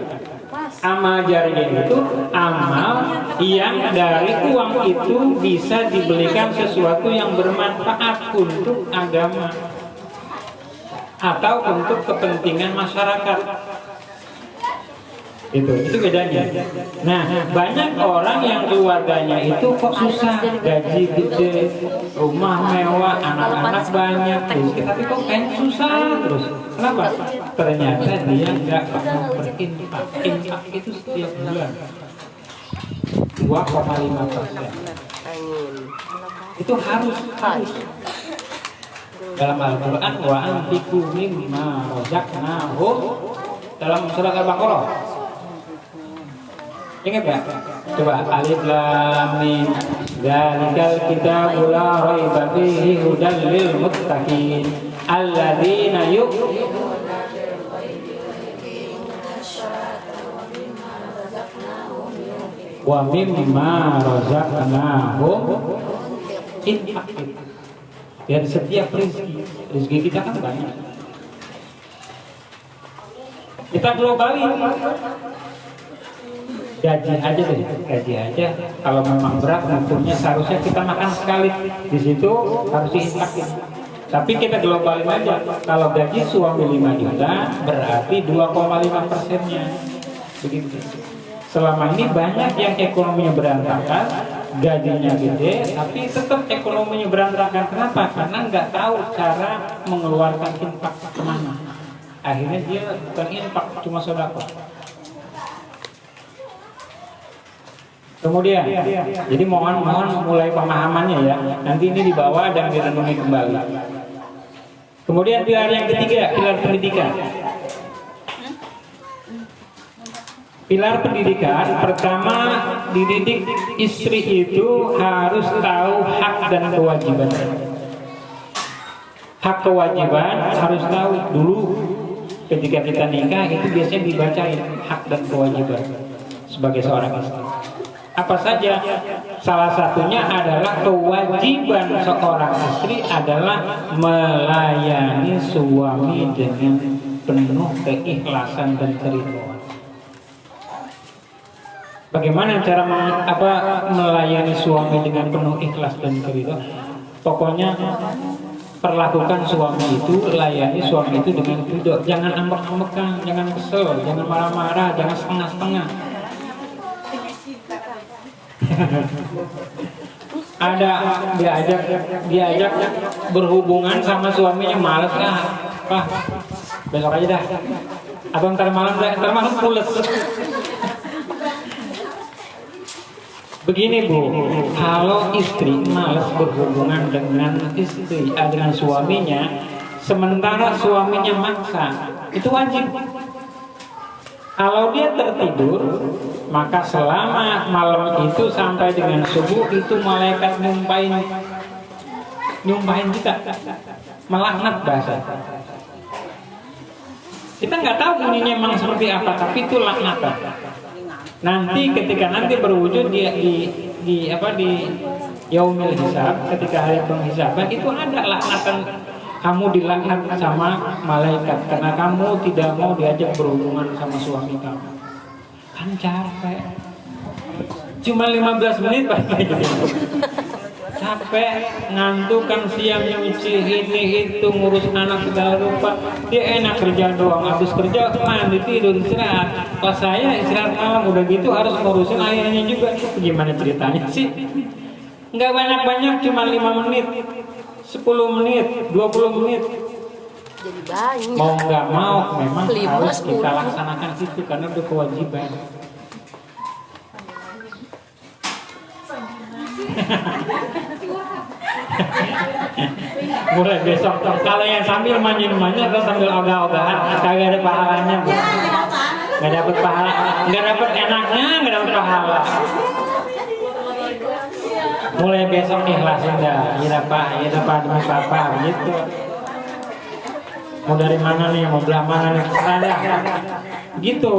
Amal jariah itu amal yang dari uang itu bisa dibelikan sesuatu yang bermanfaat untuk agama atau untuk kepentingan masyarakat. Itu bedanya. Nah, banyak orang yang keluarganya itu kok susah, gaji gede, rumah mewah, anak-anak banyak, tapi kok kayak susah terus. Kenapa? Ternyata dia nggak pernah berinfak. Infak itu setiap bulan 2,5%. Itu harus. Dalam Al-Quran wa anfiqu mimma razaqnahum, dalam surat Al-Baqarah. Ingat ya? Coba alif lam mim. Dzalikal kitabul la raiba fihi hudal lil muttaqin alladzina wa mimma razaqnahum infaq. Dari setiap rezeki kita kan banyak. Kita globalin. Gaji aja deh, gaji aja. Kalau memang berat, ukurnya seharusnya kita makan sekali. Di situ harus diinfakin. Tapi kita globalin aja. Kalau gaji suami 5 juta, berarti 2,5%-nya. Begitu. Selama ini banyak yang ekonominya berantakan, gajinya gede, tapi tetap ekonominya berantakan. Kenapa? Karena nggak tahu cara mengeluarkan infak kemana. Akhirnya dia bukan infak, cuma sedekah. Kemudian, jadi mohon mulai pemahamannya ya. Nanti ini dibawa dan direnungi kembali. Kemudian pilar yang ketiga, pilar pendidikan. Pilar pendidikan pertama, dididik istri itu harus tahu hak dan kewajiban. Hak kewajiban harus tahu dulu. Ketika kita nikah itu biasanya dibacain hak dan kewajiban. sebagai seorang istri. Apa saja? Salah satunya adalah kewajiban seorang istri adalah melayani suami dengan penuh keikhlasan dan keridhaan. Bagaimana cara melayani suami dengan penuh ikhlas dan keridhaan? Pokoknya perlakukan suami itu, layani suami itu dengan ridho. Jangan ambek-ambekan, jangan kesel, jangan marah-marah, jangan setengah-setengah. Ada diajak berhubungan sama suaminya, males lah, Pak, besok aja dah, atau ntar malam pules. Begini Bu, kalau istri males berhubungan dengan suaminya, sementara suaminya maksa, itu wajib. Kalau dia tertidur, maka selama malam itu sampai dengan subuh itu malaikat nyumpahin kita, melaknat bahasa. Kita nggak tahu bunyinya memang seperti apa, tapi itu laknatan. Nanti ketika berwujud di yaumil hisab, ketika hari penghisaban itu ada laknatan. Kamu dilaknat sama malaikat karena kamu tidak mau diajak berhubungan sama suami kamu. Kan capek. Cuma 15 menit balik lagi. Capek, ngantuk kan, siang nyuci ini itu, ngurus anak segala rupa. Dia enak kerja doang, habis kerja mandi tidur istirahat. Pas saya istirahat malam udah gitu harus ngurusin ayahnya juga. Gimana ceritanya sih? Nggak banyak-banyak, cuma 5 menit. 10 menit, 20 menit. Jadi banyak. Mau nggak mau memang 5, harus 10. kita laksanakan itu karena itu kewajiban. Mulai besok kalau yang sambil manja-manja atau sambil ogah-ogahan kagak ada pahalanya, Bu. Nggak dapat pahala, nggak dapat enaknya, nggak dapat pahala. Mulai besok ikhlasin dah, iya Pak demi Papa gitu. Mau dari mana nih, mau belah mana nih, ada gitu.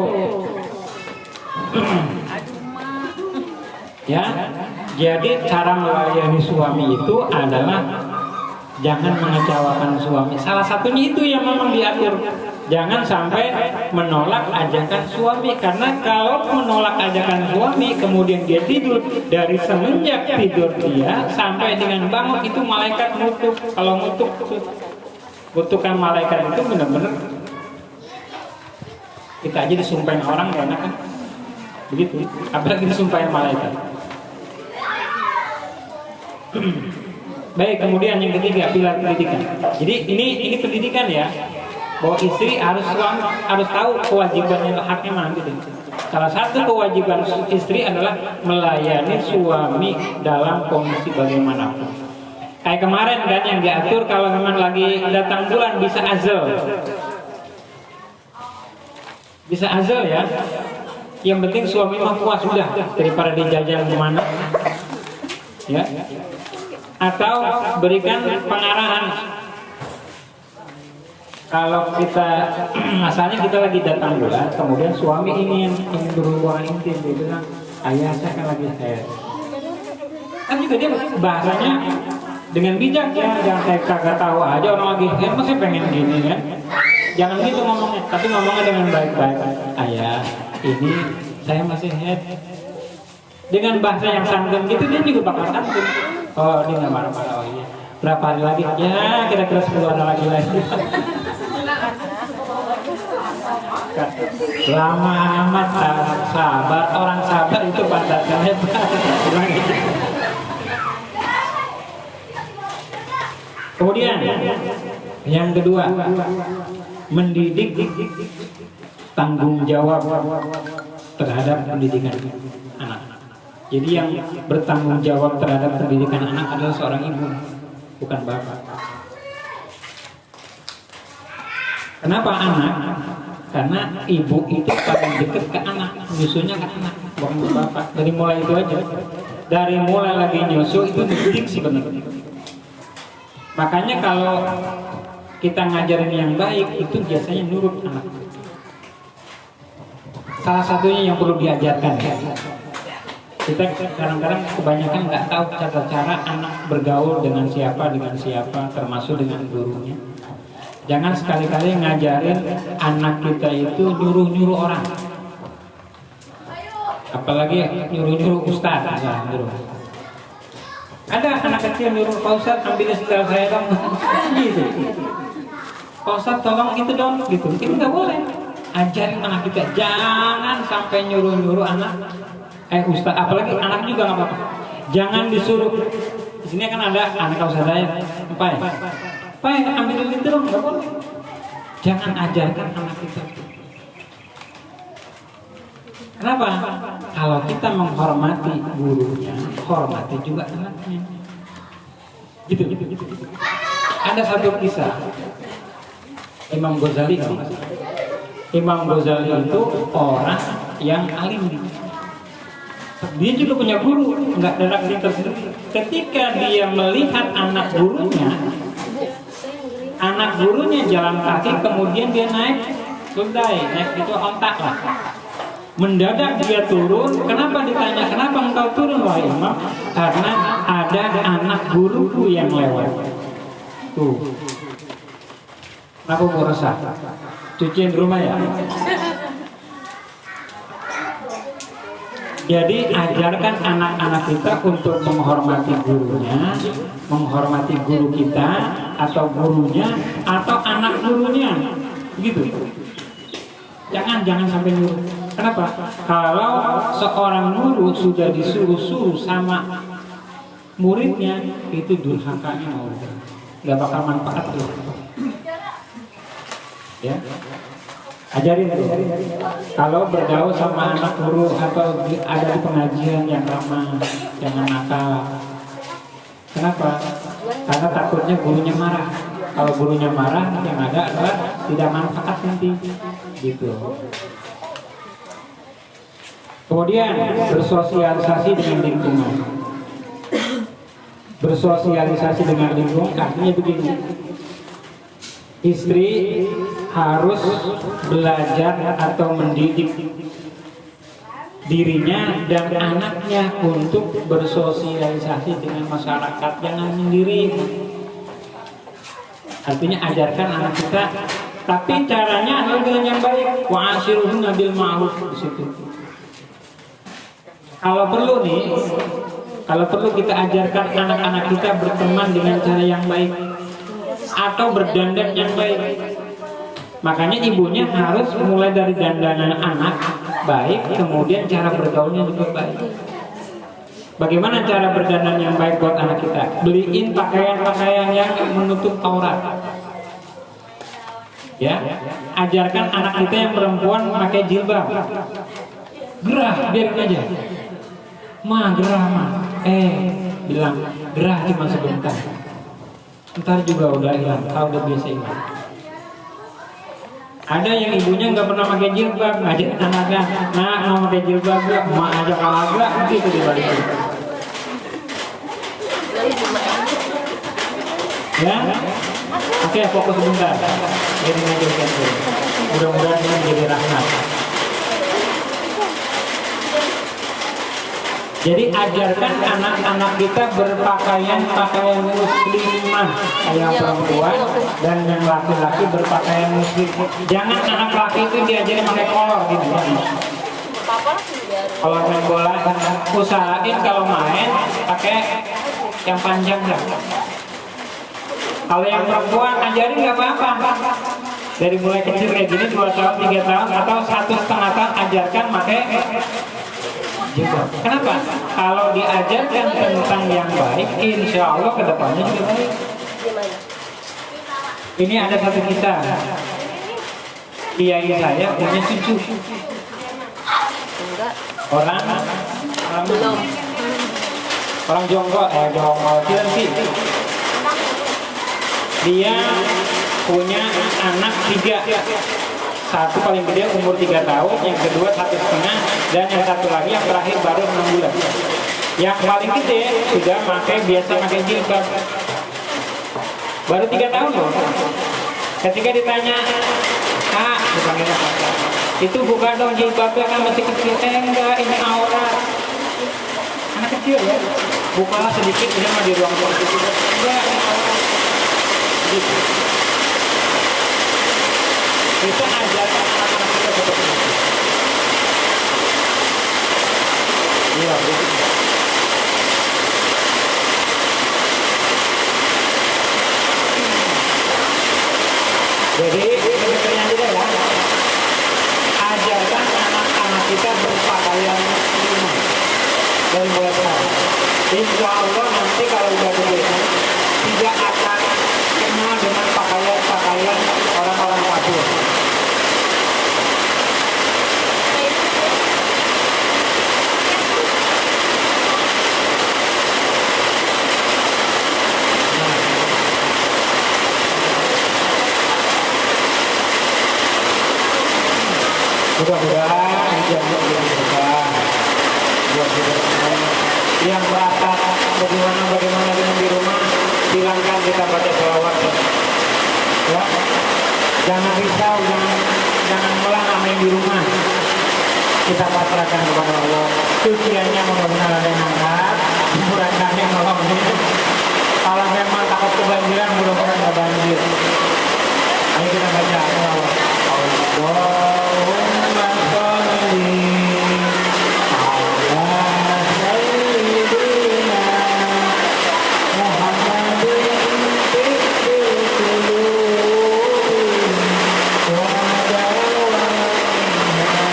Ya, jadi cara melayani suami itu adalah jangan mengecewakan suami. Salah satunya itu yang memang diatur. Jangan sampai menolak ajakan suami, karena kalau menolak ajakan suami kemudian dia tidur, dari semenjak tidur dia sampai dengan bangun itu malaikat ngutuk. Kalau ngutuk, kutukan malaikat itu benar-benar kita aja disumpahin orang gak enak kan? Begitu, apalagi disumpahin malaikat. Baik, kemudian yang ketiga, pilar pendidikan. Jadi ini pendidikan ya, bahwa istri harus tahu kewajibannya, haknya mana gitu. Salah satu kewajiban istri adalah melayani suami dalam kondisi bagaimanapun. Kayak kemarin kan yang diatur kalau memang lagi datang bulan bisa azal. Bisa azal ya. Yang penting suami mah puas sudah, daripada dijajal kemana. Ya. Atau berikan pengarahan. Kalau kita asalnya kita lagi datang bulan, kemudian suami ingin berhubungan intim, dia bilang, ayah saya kan lagi haid. Kan juga dia bahasanya dengan bijak ya, jangan saya kagak tahu aja orang lagi haid, masih pengen gini kan. Jangan gitu ngomongnya, tapi ngomongnya dengan baik-baik. Ayah, ini saya masih haid. Dengan bahasa yang santun gitu dia juga bakal santun. Oh, dia nggak marah-marah. Oh iya. Berapa hari lagi? Ya, kira-kira 10 hari lagi. Lama amat sabar, orang sabar itu pantatnya hebat. Kemudian yang kedua, mendidik tanggung jawab terhadap pendidikan anak. Jadi yang bertanggung jawab terhadap pendidikan anak adalah seorang ibu, bukan bapak. Kenapa anak? Karena ibu itu paling dekat ke anak, nyusunya ke anak, bukan ke bapak. Dari mulai itu aja, dari mulai lagi nyusu itu dididik sebenarnya. Makanya kalau kita ngajarin yang baik itu biasanya nurut anak. salah satunya yang perlu diajarkan. Kita kadang-kadang kebanyakan nggak tahu cara anak bergaul dengan siapa, termasuk dengan gurunya. Jangan sekali-kali ngajarin anak kita itu nyuruh-nyuruh orang. Apalagi nyuruh-nyuruh ustaz. Ada anak kecil nyuruh Pak Ustaz ambil setelah saya dong, gitu. Pak Ustaz tolong itu dong, gitu. Itu nggak boleh. Ajarin anak kita, jangan sampai nyuruh-nyuruh anak. Ustaz, apalagi anak juga nggak apa-apa. Jangan disuruh. Di sini kan ada anak Ustaz saya, Pak, ambil itu dong, nggak boleh. Jangan ajarkan anak kita. Kenapa? Kalau kita menghormati gurunya, hormati juga anaknya. Gitu. Ada satu kisah Imam Ghazali. Imam Ghazali itu orang yang alim. Dia juga punya guru, nggak ada pintar sendiri. Ketika dia melihat anak gurunya jalan kaki, kemudian dia naik keldai, naik itu ontak lah. Mendadak dia turun. Kenapa ditanya, kenapa engkau turun wahai Imam? Karena ada anak guruku yang lewat. Tuh. Aku mau resah. Cuciin rumah ya. Jadi ajarkan anak-anak kita untuk menghormati gurunya, menghormati guru kita atau gurunya atau anak gurunya, gitu. Jangan sampai nyuruh. Kenapa? Kalau seorang guru sudah disuruh-suruh sama muridnya, itu durhakanya Allah, nggak bakal manfaat tuh. Ya. Ajarin. Kalau bergaul sama anak guru atau ada di pengajian yang ramah, jangan nakal. Kenapa? Karena takutnya gurunya marah. Kalau gurunya marah, yang ada adalah tidak manfaat nanti. Gitu. Kemudian bersosialisasi dengan lingkungan. Bersosialisasi dengan lingkungan artinya begini. Istri harus belajar atau mendidik dirinya dan anaknya untuk bersosialisasi dengan masyarakat, jangan sendiri. Artinya ajarkan anak kita, tapi caranya adalah dengan yang baik. Wa ashiruhunna bil ma'ruf di situ. Kalau perlu kita ajarkan anak-anak kita berteman dengan cara yang baik atau berdandan yang baik. Makanya ibunya harus mulai dari dandanan anak baik, kemudian cara bergaulnya juga baik. Bagaimana cara berdandan yang baik buat anak kita? Beliin pakaian-pakaian yang menutup aurat. Ya, ajarkan anak kita yang perempuan memakai jilbab. Gerah, biarin aja. Gerah mah. Bilang gerah cuma sebentar. Ntar juga udah hilang, kalau udah biasa hilang. Ada yang ibunya nggak pernah pakai jilbab, ngajak anaknya, mau pakai jilbab gak? Mak aja kalau agak, gitu dibalikin. Ya, oke, fokus sebentar. Jadi ngajarkan dulu. Mudah-mudahan ini menjadi rahmat. Jadi ajarkan anak-anak kita berpakaian muslimah, yang perempuan dan yang laki-laki berpakaian muslim. Jangan anak laki itu diajarin pakai kolor gitu. Kalau main bola, usahain kalau main pakai yang panjang dah. Kalau yang perempuan ajarin nggak apa-apa. Dari mulai kecil kayak gini 2 tahun, 3 tahun atau 1,5 tahun ajarkan pakai. Kenapa? Kalau diajarkan tentang yang baik, insya Allah kedepannya juga baik. Ini ada satu kisah. Kiai saya punya cucu. Orang Jonggo, Cilengsi. Dia punya anak 3. Satu paling gede umur 3 tahun, yang kedua 1,5, dan yang satu lagi yang terakhir baru 6 bulan. Yang paling gede sudah biasa pakai jilbab. Baru 3 tahun loh. Ketika ditanya, Kak, dipanggilnya kakak. Itu bukan dong jilbabnya kan masih kecil. Enggak, ini aurat. Anak kecil ya. Bukalah sedikit, ini mah di ruang kursi. Enggak, ini aurat. Gitu. Itu ajaran anak-anak kita seperti itu. Iya, betul. Jadi sebetulnya aja deh ya, ajarkan anak-anak kita berpakaian rumah dari mulai sekarang. Insya Allah nanti kalau udah gede tidak akan kenal dengan pakaian orang-orang kafir. Mudah-mudahan yang buat kita semua yang merasa bagaimana dengan di rumah, silahkan kita baca sholawat ya. Jangan risau, jangan melanggar main di rumah. Kita pasrahkan kepada Allah. Cuciannya mudah-mudahan ada yang angkat, murahkannya nolongnya. Kalau memang takut kebanjiran, mudah-mudahan nggak banjir. Ayo kita baca sholawat. Allahumma sholli ala sayyidina Muhammadin fil qulubi wa dawaiha wa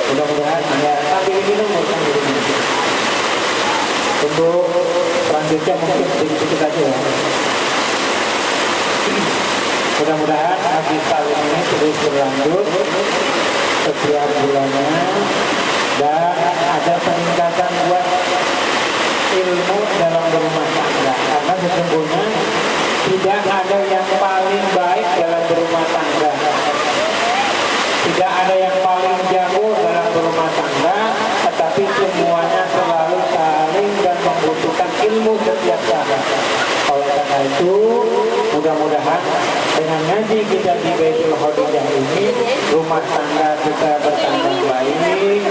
mudah-mudahan ada tapi ini nomor kan untuk selanjutnya mungkin sedikit aja ya. Mudah-mudahan habis tahun ini terus berlanjut setiap bulannya dan ada peningkatan buat ilmu dalam berumah tangga karena sesungguhnya tidak ada yang paling baik dalam berumah tangga. Tidak ada yang paling jago dalam berumah tangga, tetapi semuanya selalu saling dan membutuhkan ilmu setiap saat. Oleh karena itu, mudah-mudahan dengan ngaji kita di Baitul Khadijah ini, rumah tangga kita bertambah baik,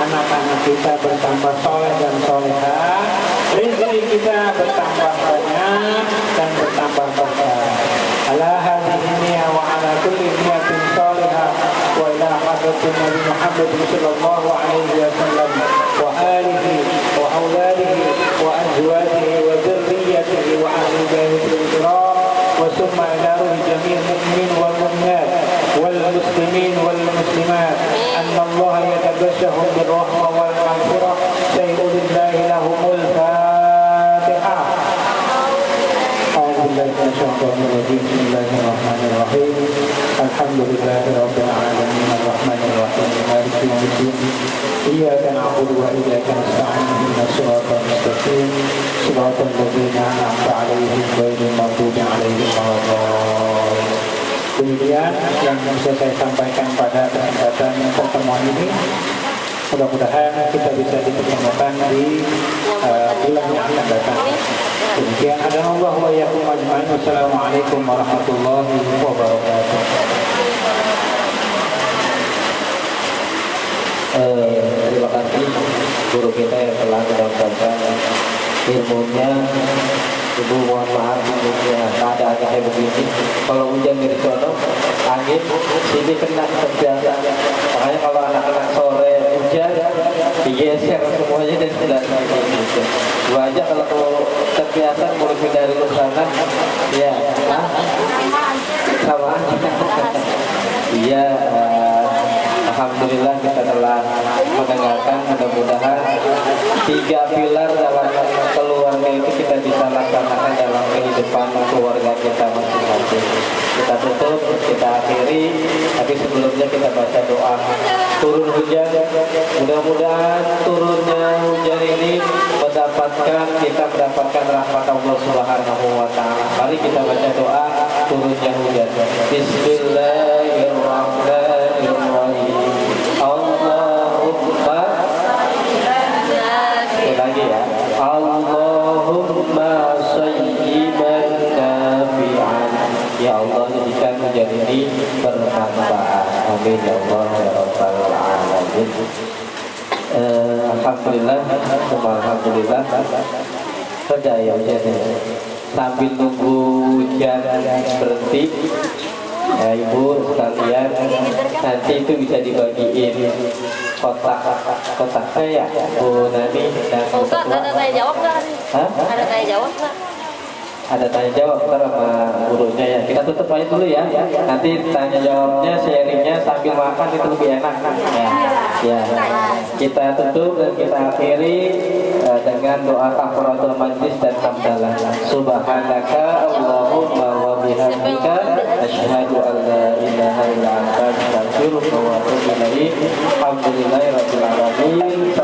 anak-anak kita bertambah soleh dan solehah, rezeki kita bertambah banyak dan bertambah berkah. Ala hadhihi niyya wa ala kulli niyatin salihah wa ila hadratin Nabi Muhammad sallallahu alaihi wasallam wa alihi wa auladihi يغشهم بالرحمة والمغفرة سيقول الله لهم الفاتحة. أعوذ بالله من الشيطان الرجيم. بسم الله الرحمن الرحيم. الحمد لله رب العالمين الرحمن الرحيم مالك يوم الدين إياك نعبد وإياك نستعين اهدنا الصراط المستقيم صراط الذين أنعمت عليهم غير المغضوب عليهم ولا الضالين. Demikian yang bisa saya sampaikan pada kesempatan pertemuan ini. Mudah-mudahan kita bisa dipertemukan di bulan yang akan datang. Demikian hadanallah wa iyyakum ajmain. Wassalamualaikum warahmatullahi wabarakatuh. Terima kasih guru kita yang telah mendapatkan ilmunya. Ibu mohon maaf ilmunya keadaannya kayak begini. Kalau hujan dari sono, angin sini kena terbiasa. Makanya kalau anak-anak sore hujan digeser semuanya dan tidak gitu. Gua aja kalau terbiasa mau dari sana, ya, sama aja. Iya. Alhamdulillah kita telah mendengarkan, mudah-mudahan 3 pilar dalam keluarga itu kita bisa laksanakan dalam kehidupan keluarga kita masing-masing. Kita tutup, kita akhiri, tapi sebelumnya kita baca doa turun hujan. Mudah-mudahan turunnya hujan ini kita mendapatkan rahmat Allah Subhanahu wa taala. Mari kita baca doa turunnya hujan. Bismillahirrahmanirrahim. Allahumma lagi ya. Allahumma sayyiban nafi'an. Ya Allah, jadikan hujan ini bermanfaat. Amin ya Allah ya rabbal alamin. Alhamdulillah, alhamdulillah. Kerja ya hujannya. Sambil nunggu hujan berhenti, ya ibu sekalian, nanti itu bisa dibagiin kotaknya ya Bu Nani dan Ustaz, ada tanya jawab nggak? Ada tanya jawab nggak? Ada tanya jawab ntar sama gurunya ya. Kita tutup aja dulu ya. Nanti tanya jawabnya, sharingnya sambil makan itu lebih enak. Ya. Kita tutup dan kita akhiri dengan doa kafaratul majlis dan hamdalah. Subhanaka Allahumma wa bihamdika asyhadu an la ilaha illa anta astaghfiruka wa atubu ilaik. Alhamdulillahirabbil alamin.